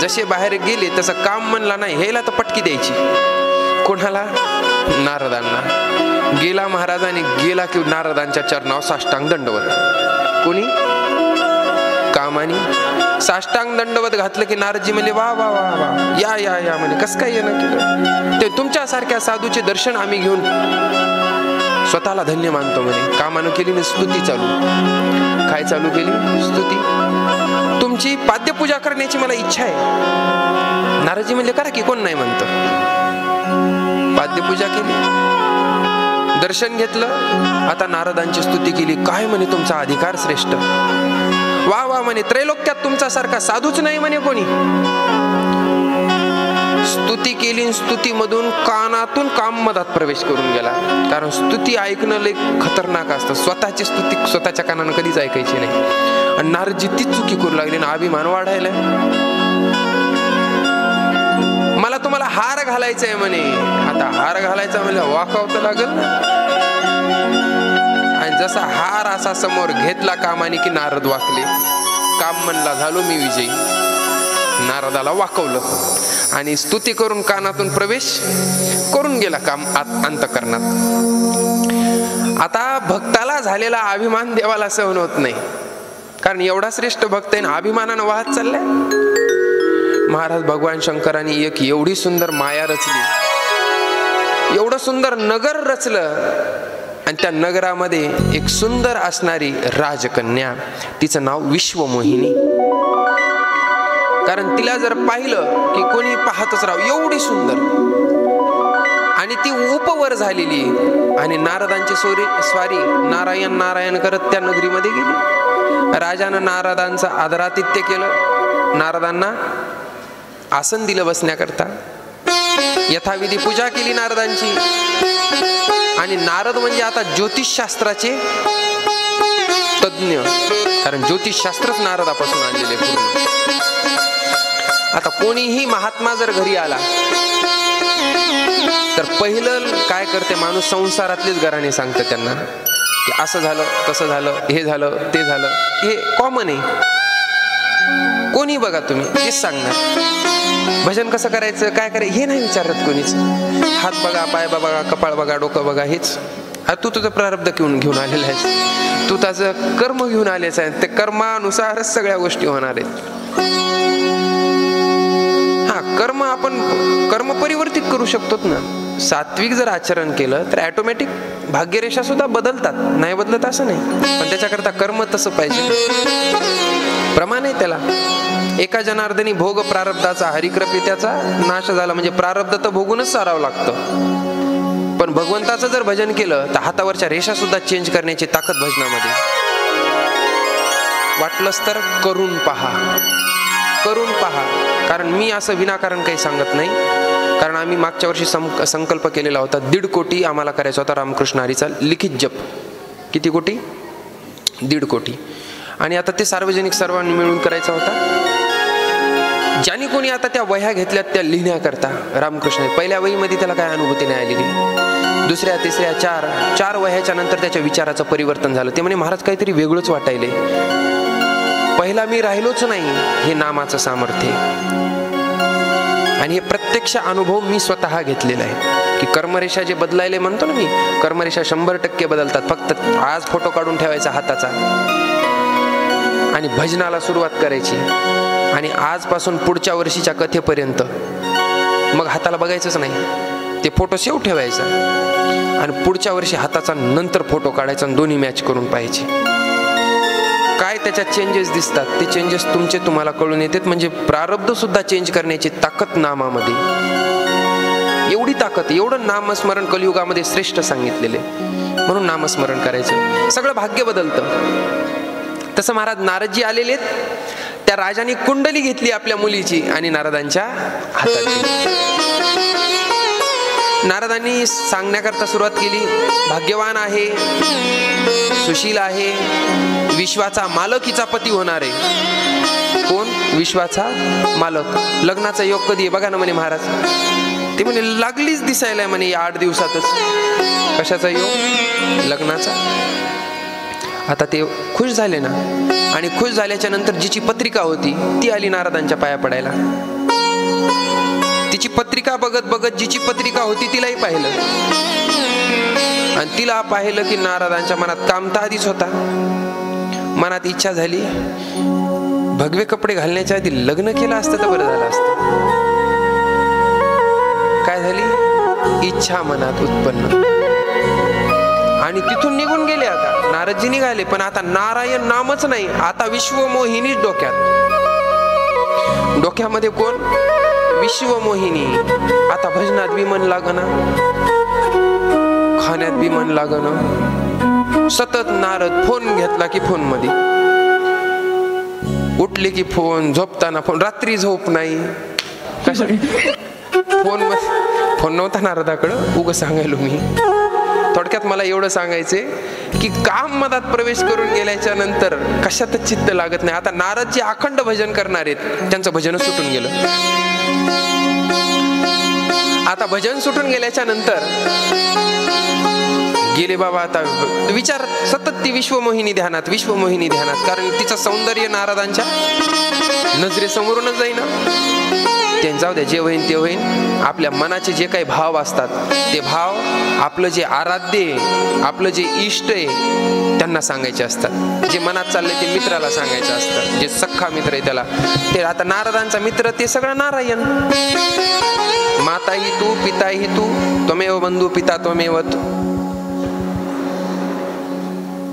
जसे बाहेर गेले तसं काम म्हणला नाही, ह्याला तर पटकी द्यायची. कोणाला? नारदांना. गेला महाराजांनी गेला की नारदांच्या चरणावर साष्टांग दंडवत. कोणी? कामानी. साष्टांग दंडवत घातलं की नारदजी म्हणले वा वा वा वा, या या या म्हणे. कसं काय येणं केलं? ते तुमच्यासारख्या साधूचे दर्शन आम्ही घेऊन स्वतःला धन्य मानतो म्हणे. कामानं केली ना स्तुती चालू. काय चालू केली? स्तुती. तुमची पाद्यपूजा करण्याची मला इच्छा आहे. नारदजी म्हणले करा की, कोण नाही म्हणतं. पाद्यपूजा केली, दर्शन घेतलं. आता नारदांची स्तुती केली. काय म्हणे? तुमचा अधिकार श्रेष्ठ. वा वा म्हणे, त्रैलोक्यात तुमच्यासारखा साधूच नाही म्हणे कोणी. स्तुती केली. स्तुतीमधून कानातून काम मधात प्रवेश करून गेला. कारण स्तुती ऐकणं लय खतरनाक असतं. स्वतःची स्तुती स्वतःच्या कानानं कधीच ऐकायची नाही. आणि नारदजी तीच चुकी करू लागली ना. अभिमान वाढायला. मला तुम्हाला हार घालायचा आहे म्हणे. आता हार घालायचा म्हणजे वाकावं लागल ना. आणि जसा हार असा समोर घेतला कामाने की नारद वाकले. काम म्हणला झालो मी विजयी. नारदाला वाकवलं आणि स्तुती करून कानातून प्रवेश करून गेला काम अंतःकरणात. आता भक्ताला झालेला अभिमान देवाला सहन होत नाही. कारण एवढा श्रेष्ठ भक्त आहे, अभिमानानं वाहत चाललाय. महाराज भगवान शंकरांनी एक एवढी सुंदर माया रचली, एवढं सुंदर नगर रचलं. आणि त्या नगरामध्ये एक सुंदर असणारी राजकन्या, तिचं नाव विश्वमोहिनी. कारण तिला जर पाहिलं की कोणी पाहतच राव, एवढी सुंदर. आणि ती उपवर झालेली. आणि नारदांची स्वारी नारायण नारायण करत त्या नगरीमध्ये गेली. राजानं नारदांचं आदरातिथ्य केलं. नारदांना आसन दिलं बसण्याकरता. यथाविधी पूजा केली नारदांची. आणि नारद म्हणजे आता ज्योतिषशास्त्राचे तज्ञ. कारण ज्योतिषशास्त्रच नारदापासून आणलेले पूर्ण. आता कोणीही महात्मा जर घरी आला तर पहिलं काय करते माणूस? संसारातलेच घराणे सांगते त्यांना की असं झालं, तसं झालं, हे झालं, ते झालं. हे कॉमन आहे. कोणी बघा तुम्ही तेच सांगणार. भजन कसं करायचं, काय करायचं हे नाही विचारत कोणीच. हात बघा, पाय बघा, कपाळ बघा, डोकं बघा, हेच. तू तुझं प्रारब्ध घेऊन आलेला आहेस. तू त्याचं कर्म घेऊन आलेस आहे. ते कर्मानुसारच सगळ्या गोष्टी होणार आहेत. कर्म आपण कर्म परिवर्तित करू शकतो ना. सात्विक जर आचरण केलं तर ऑटोमॅटिक भाग्यरेषा सुद्धा बदलतात. नाही बदलत असं नाही, पण त्याच्याकरता कर्म तसं पाहिजे. प्रमाण आहे त्याला. एका जनार्दनी भोग प्रारब्धाचा हरिकृपेत्याचा नाश झाला. म्हणजे प्रारब्ध तर भोगूनच सारावं लागतं. पण भगवंताचं जर भजन केलं तर हातावरच्या रेषा सुद्धा चेंज करण्याची ताकद भजनामध्ये. वाटलंच तर करून पहा, करून पहा. कारण मी असं विनाकारण काही सांगत नाही. कारण आम्ही मागच्या वर्षी संकल्प केलेला होता 1.5 कोटी आम्हाला करायचा होता रामकृष्ण हरीचा लिखित जप. किती कोटी? 1.5 कोटी. आणि आता ते सार्वजनिक सर्वांनी मिळून करायचा होता. ज्यांनी कोणी आता त्या वह्या घेतल्यात त्या लिहिण्याकरता रामकृष्ण, पहिल्या वहीमध्ये त्याला काय अनुभूती नाही आलेली. दुसऱ्या तिसऱ्या चार वह्याच्या नंतर त्याच्या विचाराचं परिवर्तन झालं. ते म्हणे महाराज काहीतरी वेगळंच वाटायले. पहिला मी राहिलोच नाही. हे नामाचं सामर्थ्य. आणि हे प्रत्यक्ष अनुभव मी स्वतः घेतलेला आहे की कर्मरेषा जे बदलायले म्हणतो ना मी, कर्मरेषा 100% बदलतात. फक्त आज फोटो काढून ठेवायचा हाताचा आणि भजनाला सुरुवात करायची. आणि आजपासून पुढच्या वर्षीच्या कथेपर्यंत मग हाताला बघायचंच नाही. ते फोटो सेव्ह ठेवायचा आणि पुढच्या वर्षी हाताचा नंतर फोटो काढायचा आणि दोन्ही मॅच करून पाहायचे. काय त्याच्यात चेंजेस दिसतात ते चेंजेस तुमचे तुम्हाला कळून येतात. म्हणजे प्रारब्ध सुद्धा चेंज करण्याची ताकद नामामध्ये. एवढी ताकद, एवढं नामस्मरण कलियुगामध्ये श्रेष्ठ सांगितलेले. म्हणून नामस्मरण करायचं, सगळं भाग्य बदलतं. तसं महाराज नारदजी आलेले. त्या राजाने कुंडली घेतली आपल्या मुलीची आणि नारदांच्या हाताची. नारदांनी सांगण्याकरता सुरुवात केली, भाग्यवान आहे, सुशील आहे, विश्वाचा मालक हिचा पती होणार आहे. कोण? विश्वाचा मालक. लग्नाचा योग कधी आहे बघा ना म्हणे महाराज. ते म्हणे लागलीच दिसायला म्हणे या 8 दिवसातच. कशाचा योग? लग्नाचा. आता ते खुश झाले ना. आणि खुश झाल्याच्या नंतर जिची पत्रिका होती ती आली नारदांच्या पाया पडायला. तिची पत्रिका बघत बघत जिची पत्रिका होती तिलाही पाहिलं, आणि तिला पाहिलं की नारदांच्या मनात काम तर आधीच होता. मनात इच्छा झाली, भगवे कपडे घालण्याच्या आधी लग्न केलं असतं तर बरं झालं असतं. काय झाली? इच्छा मनात उत्पन्न, आणि तिथून निघून गेले. आता नारदजी निघाले, पण आता नारायण नामच नाही, आता विश्वमोहिनी डोक्यात. डोक्यामध्ये कोण? विश्वमोहिनी. आता भजनात बी मन लागना, खाण्यात बी मन लागना. सतत नारद फोन घेतला की फोन मध्ये, उठले की फोन, झोपताना फोन, रात्री झोप नाही. कशा फोन नव्हता नारदाकडं, उगं सांगायलो मी. थोडक्यात मला एवढं सांगायचे की काम मधात प्रवेश करून गेल्याच्या नंतर कशातच चित्त लागत नाही. आता नारद जे अखंड भजन करणार आहेत त्यांचं भजन सुटून गेलं. आता भजन सुटून गेल्याच्या नंतर गेले बाबा. आता विचार सतत ती विश्वमोहिनी ध्यानात, विश्वमोहिनी ध्यानात, कारण तिचं सौंदर्य नारदांच्या नजरेसमोरूनच जाईना. ते जाऊ द्या, जे होईन ते होईन. आपल्या मनाचे जे काही भाव असतात ते भाव आपलं जे आराध्य, आपलं जे इष्ट आहे त्यांना सांगायचे असतात. जे मनात चालले ते मित्राला सांगायचे असतात, जे सख्खा मित्र आहे त्याला. ते आता नारदांचा मित्र ते सगळं नारायण. माता ही तू, पिता ही तू, त्वमेव बंधू पिता त्वमेव तू,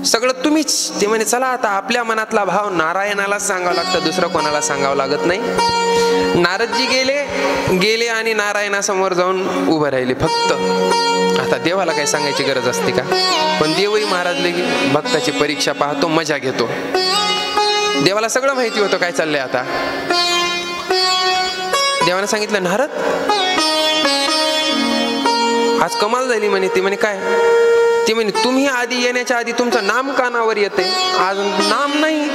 सगळं तुम्हीच. ते म्हणे चला आता आपल्या मनातला भाव नारायणालाच सांगावं लागतं, दुसरं कोणाला सांगावं लागत नाही. नारदजी गेले आणि नारायणासमोर जाऊन उभं राहिले फक्त. आता देवाला काय सांगायची गरज असते का? पण देवही महाराज लगे भक्ताची परीक्षा पाहतो, मजा घेतो. देवाला सगळं माहिती होतं काय चाललंय. आता देवाने सांगितलं, नारद आज कमाल झाली म्हणे. ते म्हणे काय? ते म्हणे तुम्ही आधी येण्याच्या आधी तुमचं नाम कानावर येते, आज नाम नाही.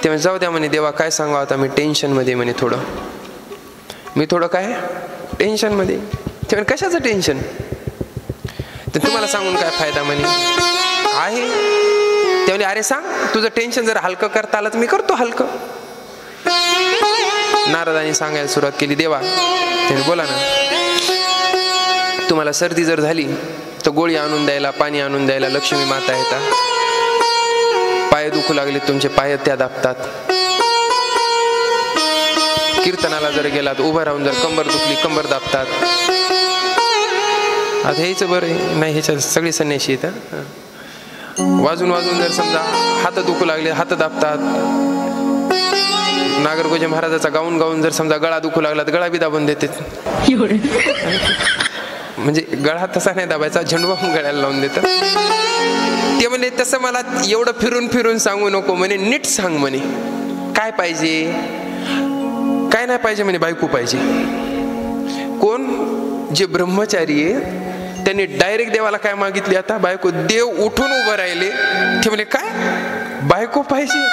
ते म्हणे जाऊ द्या म्हणे, देवा काय सांगा आता, मी टेन्शन मध्ये म्हणे, मी थोडं काय टेन्शन मध्ये. ते म्हणे कशाचं टेन्शन? तर तुम्हाला सांगून काय फायदा म्हणे आहे. ते म्हणे अरे सांग, तुझं टेन्शन जर हलकं करता आलं तर मी करतो हलकं. नारदांनी सांगायला सुरुवात केली, देवा त्याने बोला ना, तुम्हाला सर्दी जर झाली तर गोळी आणून द्यायला, पाणी आणून द्यायला लक्ष्मी माता येतात. पाय दुखू लागले तुमचे, पाय त्या दाबतात. कीर्तनाला जर गेलात उभं राहून जर कंबर दुखली, कंबर दाबतात. आता हेच बरं नाही, ह्याच्यात सगळी संन्याशी येतात. वाजून जर समजा हात दुखू लागले, हात दाबतात. नागरगोजे महाराजाचा गाऊन जर समजा गळा दुखू लागला तर गळा बी दाबून देते. म्हणजे गळा तसा नाही दाबायचा, झेंडू गळ्याला लावून देतात. ते म्हणे तसं मला एवढं फिरून सांगू नको म्हणे, नीट सांग म्हणे काय पाहिजे काय नाही पाहिजे. म्हणे बायको पाहिजे. कोण? जे ब्रह्मचारी आहे त्यांनी डायरेक्ट देवाला काय मागितली आता? बायको. देव उठून उभं राहिले. ते म्हणे काय बायको पाहिजे?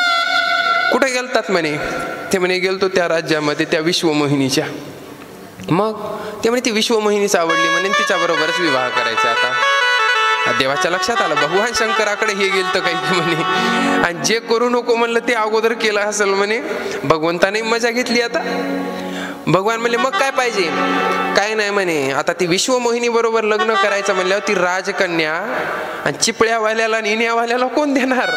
कुठे गेलतात म्हणे? ते म्हणे गेलतो त्या राज्यामध्ये, त्या विश्वमोहिनीच्या. मग ते म्हणे ती विश्वमोहिनीच आवडली म्हणे, तिच्या बरोबरच विवाह करायचा. आता देवाच्या लक्षात आलं भगवान शंकराकडे हे गेलं तर काही म्हणे, आणि जे करू नको म्हणलं ते अगोदर केलं असेल म्हणे. भगवंताने मजा घेतली. आता भगवान म्हणले मग काय पाहिजे? काय नाही म्हणे. आता ती विश्वमोहिनी बरोबर लग्न करायचं म्हणल्यावर ती राजकन्या आणि चिपळ्यावाल्याला आणि इण्यावाल्याला कोण देणार?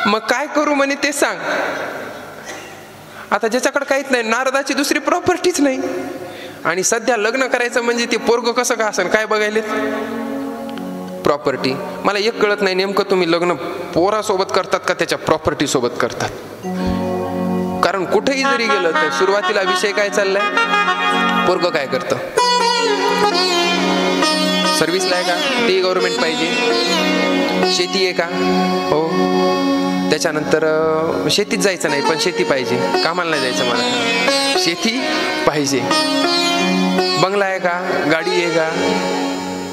मग काय करू म्हणे ते सांग. आता ज्याच्याकडे काहीच नाही, नारदाची दुसरी प्रॉपर्टीच नाही, आणि सध्या लग्न करायचं म्हणजे ते पोरग कसं का असेल काय बघायले प्रॉपर्टी. मला एक कळत नाही नेमकं तुम्ही लग्न पोरासोबत करतात का त्याच्या प्रॉपर्टी सोबत करतात? कारण कुठेही जरी गेलं तर सुरुवातीला विषय काय चाललाय? पोरग काय करतं? सर्व्हिसला आहे का? ते गव्हर्नमेंट पाहिजे. शेती आहे का? हो. त्याच्यानंतर शेतीत जायचं नाही पण शेती पाहिजे. कामाला नाही जायचं मला, शेती पाहिजे. बंगला आहे का? गाडी आहे का?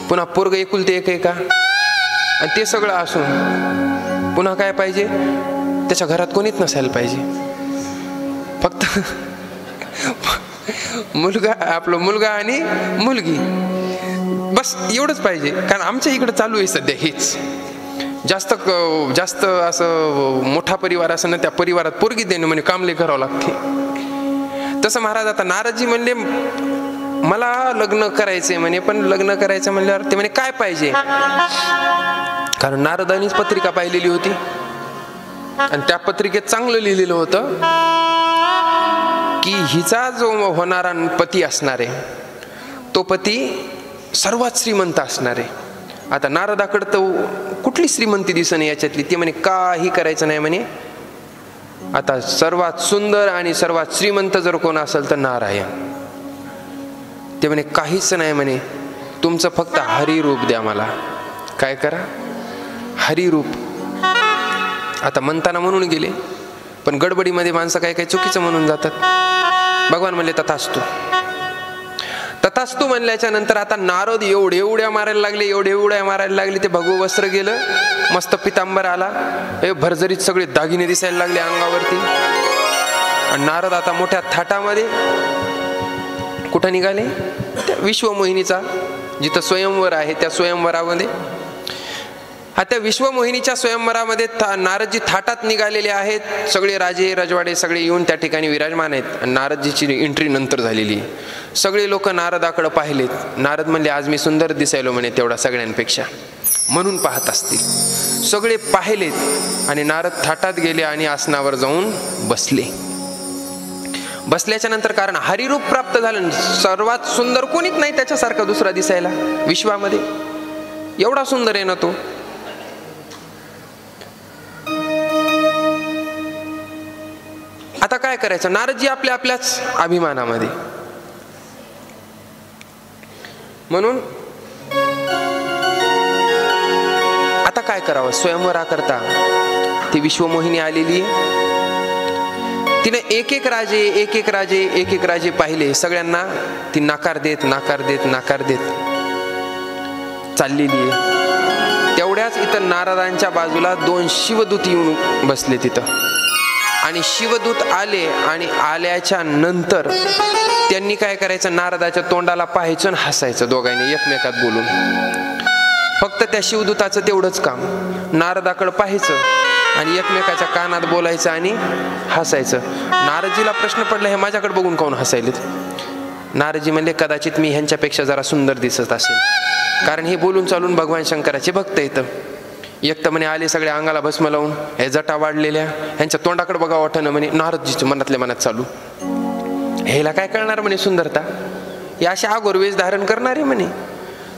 पुन्हा पोरग एकुलते एक आहे का? आणि ते सगळं असून पुन्हा काय पाहिजे? त्याच्या घरात कोणीच नसायला पाहिजे. फक्त मुलगा आणि मुलगी, बस एवढंच पाहिजे. कारण आमच्या इकडे चालू आहे सध्या हेच. जास्त असं मोठा परिवार असं ना, त्या परिवारात पोरगी देणं म्हणजे काम लय करावं लागते. तसं महाराज आता नारदजी म्हणले मला लग्न करायचंय म्हणे, पण लग्न करायचं म्हणल्यावर ते म्हणे काय पाहिजे, कारण नारदानीच पत्रिका पाहिलेली होती आणि त्या पत्रिकेत चांगलं लिहिलेलं होतं की हिचा जो होणारा पती असणार आहे तो पती सर्वात श्रीमंत असणार आहे. आता नारदाकडे तर कुठली श्रीमंती दिसणे याच्यातली, ती म्हणे काही करायचं नाही म्हणे, आता सर्वात सुंदर आणि सर्वात श्रीमंत जर कोण असेल तर नारायण. ते म्हणे काहीच नाही म्हणे, तुमचं फक्त हरिरूप द्या मला. काय करा, हरिरूप. आता म्हणताना म्हणून गेले, पण गडबडीमध्ये माणसं काही काही चुकीचं म्हणून जातात. भगवान म्हणले तथास्तु. तथास्तु म्हणल्याच्या नंतर आता नारद एवढे उड्या मारायला लागले, ते भगवं वस्त्र गेलं, मस्त पितांबर आला, हे भरजरीत सगळे दागिने दिसायला लागले अंगावरती. आणि नारद आता मोठ्या थाटामध्ये कुठं निघाले, त्या विश्वमोहिनीचा जिथं स्वयंवर आहे त्या स्वयंवरामध्ये. त्या विश्वमोहिनीच्या स्वयंवरामध्ये नारदजी थाटात निघालेले आहेत. सगळे राजे रजवाडे सगळे येऊन त्या ठिकाणी विराजमान आहेत. आणि नारदजीची एंट्री नंतर झालेली. सगळे लोक नारदाकडे पाहिलेत. नारद म्हणले आज मी सुंदर दिसायलो म्हणे तेवढा सगळ्यांपेक्षा, म्हणून पाहत असतील. सगळे पाहिलेत आणि नारद थाटात गेले आणि आसनावर जाऊन बसले. बसल्याच्या नंतर कारण हरिरूप प्राप्त झालं, सर्वात सुंदर कोणीच नाही त्याच्यासारखा दुसरा दिसायला विश्वामध्ये, एवढा सुंदर आहे ना तो. आता काय करायचं, नारदजी आपल्याच अभिमानामध्ये, म्हणून आता काय करावं, स्वयंवराकरता ती विश्वमोहिनी आलेली आहे. तिने एक एक राजे पाहिले, सगळ्यांना ती नकार देत चाललेली आहे. तेवढ्याच इथं नारदांच्या बाजूला 2 शिवदूत येऊन बसले तिथं. आणि शिवदूत आले आणि आल्याच्या नंतर त्यांनी काय करायचं, नारदाच्या तोंडाला पाहायचं आणि हसायचं दोघांनी एकमेकात बोलून. फक्त त्या शिवदूताचं तेवढंच काम, नारदाकडे पाहायचं आणि एकमेकाच्या कानात बोलायचं आणि हसायचं. नारदजीला प्रश्न पडला, हे माझ्याकडे बघून काऊन हसायलेत. नारदजी म्हणले ह्यांच्यापेक्षा ह्यांच्यापेक्षा जरा सुंदर दिसत असेल, कारण हे बोलून चालून भगवान शंकराचे भक्त येतं. एक तर म्हणे आले सगळे अंगाला भस्म लावून, हे जटा वाढलेल्या, ह्यांच्या तोंडाकडे बघा वाटणं म्हणे. नारदजीच्या मनातल्या मनात चालू, ह्याला काय कळणार म्हणे सुंदरता, हे अशा आगोर वेश धारण करणारे म्हणे.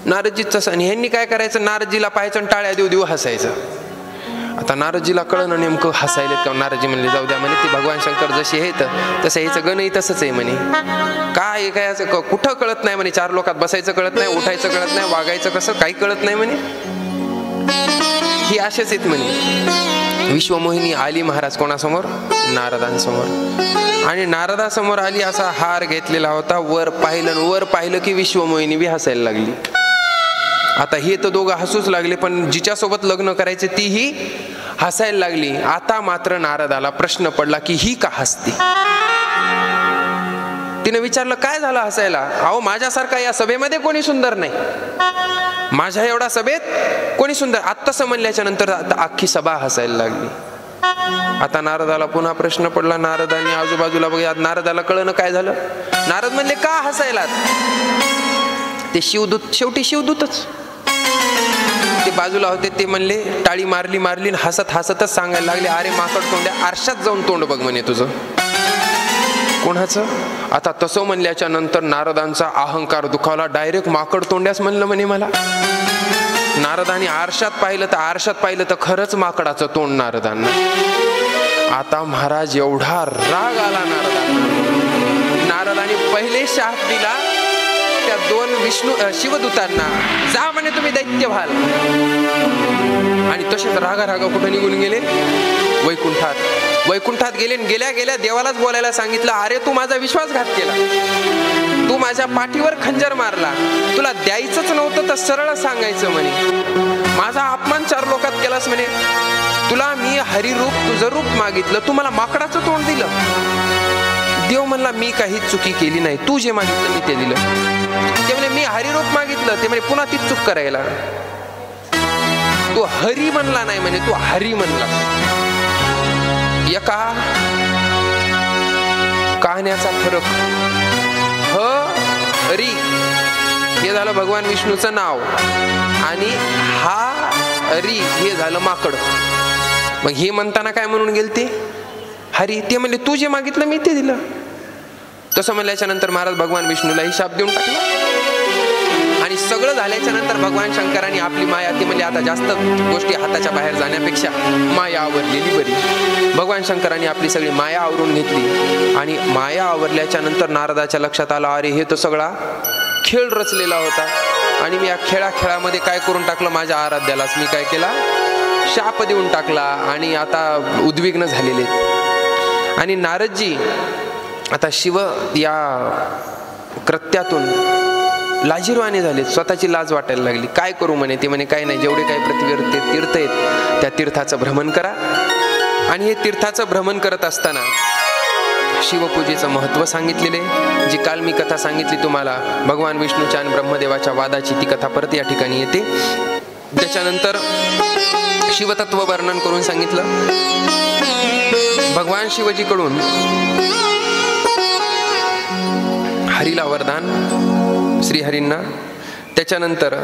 नारदजीच तसं. आणि ह्यांनी काय करायचं, नारदजीला पाहायचं आणि टाळ्या देऊ हसायचं. आता नारदजीला कळलं नेमकं हसायलेत का. नारदजी म्हणले जाऊ द्या म्हणे, ती भगवान शंकर जशी आहेत तसं ह्याचं गणही तसंच आहे म्हणे. काय काय असं कुठं कळत नाही म्हणे, 4 लोकात बसायचं कळत नाही, उठायचं कळत नाही, वागायचं कसं काही कळत नाही म्हणे. ही असेच आहेत म्हणे. विश्वमोहिनी आली महाराज कोणासमोर, नारदांसमोर. आणि नारदासमोर आली, असा हार घेतलेला होता, वर पाहिलं की विश्वमोहिनी बी हसायला लागली. आता हे तर दोघं हसूच लागले, पण जिच्यासोबत लग्न करायचे तीही हसायला लागली. आता मात्र नारदाला प्रश्न पडला की ही का हसती. तिने विचारलं काय झालं हसायला. अहो माझ्यासारखा या सभेमध्ये कोणी सुंदर नाही, माझ्या एवढा सभेत कोणी सुंदर. आत्ताच म्हणल्याच्या नंतर अख्खी सभा हसायला लागली. आता नारदाला पुन्हा प्रश्न पडला. नारदांनी आजूबाजूला बघितलं, नारदाला कळलं काय झालं. नारद म्हणले का हसायलात. ते शिवदूत, शेवटी शिवदूतच ते बाजूला होते, ते म्हणले टाळी मारली हसतच सांगायला लागले, अरे माकड तोंड्या, आरशात जाऊन तोंड बघ म्हणे तुझं. कोणाचं. आता तसं म्हणल्याच्या नंतर नारदांचा अहंकार दुखावला. डायरेक्ट माकड तोंड्यास म्हणलं म्हणे मला. नारदांनी आरशात पाहिलं तर खरंच माकडाचं तोंड नारदांना. आता महाराज एवढा राग आला नारदांनी पहिले शाप दिला त्या 2 शिवदूतांना, जा म्हणे तुम्ही दैत्य व्हाल. आणि तसेच रागा कुठं निघून गेले, वैकुंठात गेले. गेल्या देवालाच बोलायला सांगितलं, अरे तू माझा विश्वासघात केला, तू माझ्या पाठीवर खंजर मारला, तुला द्यायचंच नव्हतं तर सरळ सांगायचं म्हणे, माझा अपमान 4 लोकात केलास म्हणे, तुला मी हरिरूप तुझं रूप मागितलं, तू मला माकडाचं तोंड दिलं. देव म्हणला मी काही चुकी केली नाही, तू जे मागितलं मी ते दिलं. ते म्हणे मी हरिरूप मागितलं, ते म्हणे पुन्हा ती चूक करायला. तू हरी म्हणला नाही म्हणे, तू हरी म्हणला. एका लिहिण्याचा फरक. हरी हे झालं भगवान विष्णूचं नाव आणि हा हरी हे झालं माकड. मग हे म्हणताना काय म्हणून गेलते? हरी. ते म्हणले तू जे मागितलं मी ते दिलं. तसं म्हणल्याच्या नंतर महाराज भगवान विष्णूलाही शाप देऊन टाकला. आणि सगळं झाल्याच्या नंतर भगवान शंकरांनी आपली माया, ती म्हणजे आता जास्त गोष्टी हाताच्या बाहेर जाण्यापेक्षा माया आवरलेली बरी. भगवान शंकरांनी आपली सगळी माया आवरून घेतली आणि माया आवरल्याच्या नंतर नारदाच्या लक्षात आलं, अरे हे तर सगळा खेळ रचलेला होता आणि मी या खेळामध्ये काय करून टाकलं, माझ्या आराध्यालाच मी काय केला, शाप देऊन टाकला आणि आता उद्विग्न झालेले. आणि नारदजी आता शिव या कृत्यातून लाजिरवाणे झाले, स्वतःची लाज वाटायला लागली. काय करू म्हणे. ते म्हणे काय नाही, जेवढे काही पृथ्वीवर ते तीर्थ आहेत त्या तीर्थाचं भ्रमण करा. आणि हे तीर्थाचं भ्रमण करत असताना शिवपूजेचं महत्त्व सांगितलेले, जी काल मी कथा सांगितली तुम्हाला भगवान विष्णूच्या आणि ब्रह्मदेवाच्या वादाची, ती कथा परत या ठिकाणी येते. त्याच्यानंतर शिवतत्व वर्णन करून सांगितलं. भगवान शिवजीकडून हरीला वरदान, श्रीहरींना. त्याच्यानंतर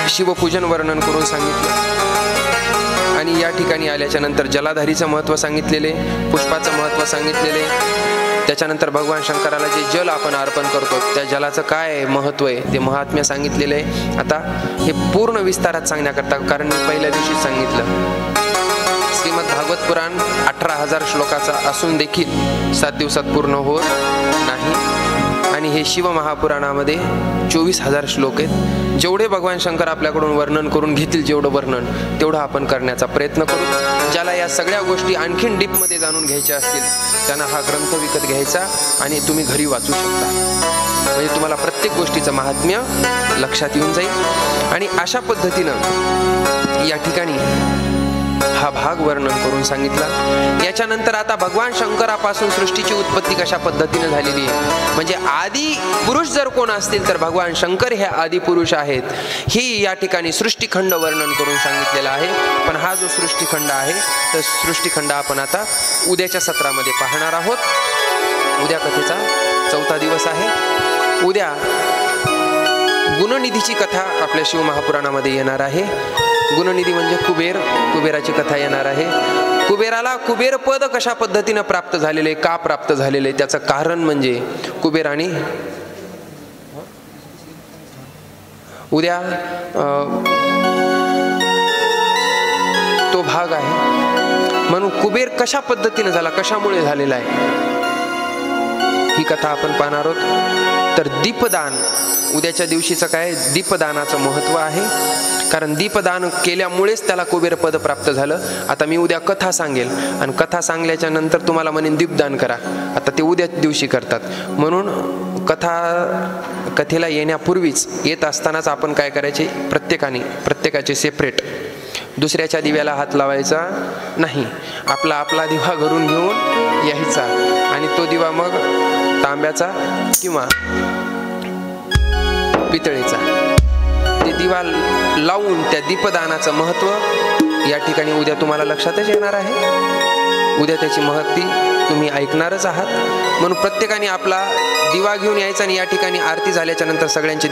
शिवपूजन वर्णन करून सांगितलं आणि या ठिकाणी आल्याच्या नंतर जलाधारीचं महत्त्व सांगितलेले, पुष्पाचं महत्त्व सांगितलेले. त्याच्यानंतर भगवान शंकराला जे जल आपण अर्पण करतो त्या जलाचं काय महत्त्व आहे ते महात्म्य सांगितलेलं आहे. आता हे पूर्ण विस्तारात सांगण्याकरता, कारण मी पहिल्या दिवशी सांगितलं श्रीमद भागवत पुराण 18,000 श्लोकाचा असून देखील 7 दिवसात पूर्ण होत नाही. आणि हे शिव महापुराणामध्ये 24,000 श्लोक आहेत. जेवढे भगवान शंकर आपल्याकडून वर्णन करून घेतील, जेवढं वर्णन तेवढं आपण करण्याचा प्रयत्न करू. ज्याला या सगळ्या गोष्टी आणखीन डीपमध्ये जाणून घ्यायच्या असतील त्यांना हा ग्रंथ विकत घ्यायचा आणि तुम्ही घरी वाचू शकता. म्हणजे तुम्हाला प्रत्येक गोष्टीचं महात्म्य लक्षात येऊन जाईल. आणि अशा पद्धतीनं या ठिकाणी हा भाग वर्णन करून सांगितला. याच्यानंतर आता भगवान शंकरापासून सृष्टीची उत्पत्ती कशा पद्धतीने झालेली आहे, म्हणजे आदी पुरुष जर कोण असतील तर भगवान शंकर हे आदी पुरुष आहेत, ही या ठिकाणी सृष्टीखंड वर्णन करून सांगितलेला आहे. पण हा जो सृष्टीखंड आहे तर सृष्टीखंड आपण आता उद्याच्या सत्रामध्ये पाहणार आहोत. उद्या कथेचा 4था दिवस आहे. उद्या गुणनिधीची कथा आपल्या शिव महापुराणामध्ये येणार आहे. गुणनिधी म्हणजे कुबेराची कथा येणार आहे. कुबेराला कुबेर पद कशा पद्धतीनं प्राप्त झालेले, का प्राप्त झालेले, त्याचं कारण म्हणजे कुबेराने उद्या तो भाग आहे. म्हणून कुबेर कशा पद्धतीने झाला, कशामुळे झालेला आहे, ही कथा आपण पाहणार आहोत. तर दीपदान उद्याच्या दिवशीचं काय, दीपदानाचं महत्त्व आहे. कारण दीपदान केल्यामुळेच त्याला कुबेर पद प्राप्त झालं. आता मी उद्या कथा सांगेल आणि कथा सांगल्याच्या नंतर तुम्हाला म्हणेन दीपदान करा. आता ते उद्या दिवशी करतात. म्हणून कथेला येण्यापूर्वीच, येत असतानाच आपण काय करायचे, प्रत्येकाचे सेपरेट, दुसऱ्याच्या दिव्याला हात लावायचा नाही. आपला दिवा घरून घेऊन यायचा आणि तो दिवा मग तांब्याचा किंवा पितळेचा, ते दिवा लावून त्या दीपदानाचं महत्त्व या ठिकाणी उद्या तुम्हाला लक्षातच येणार आहे. उद्या त्याची महती तुम्ही ऐकणारच आहात. म्हणून प्रत्येकाने आपला दिवा घेऊन यायचा आणि या ठिकाणी आरती झाल्याच्या नंतर सगळ्यांचे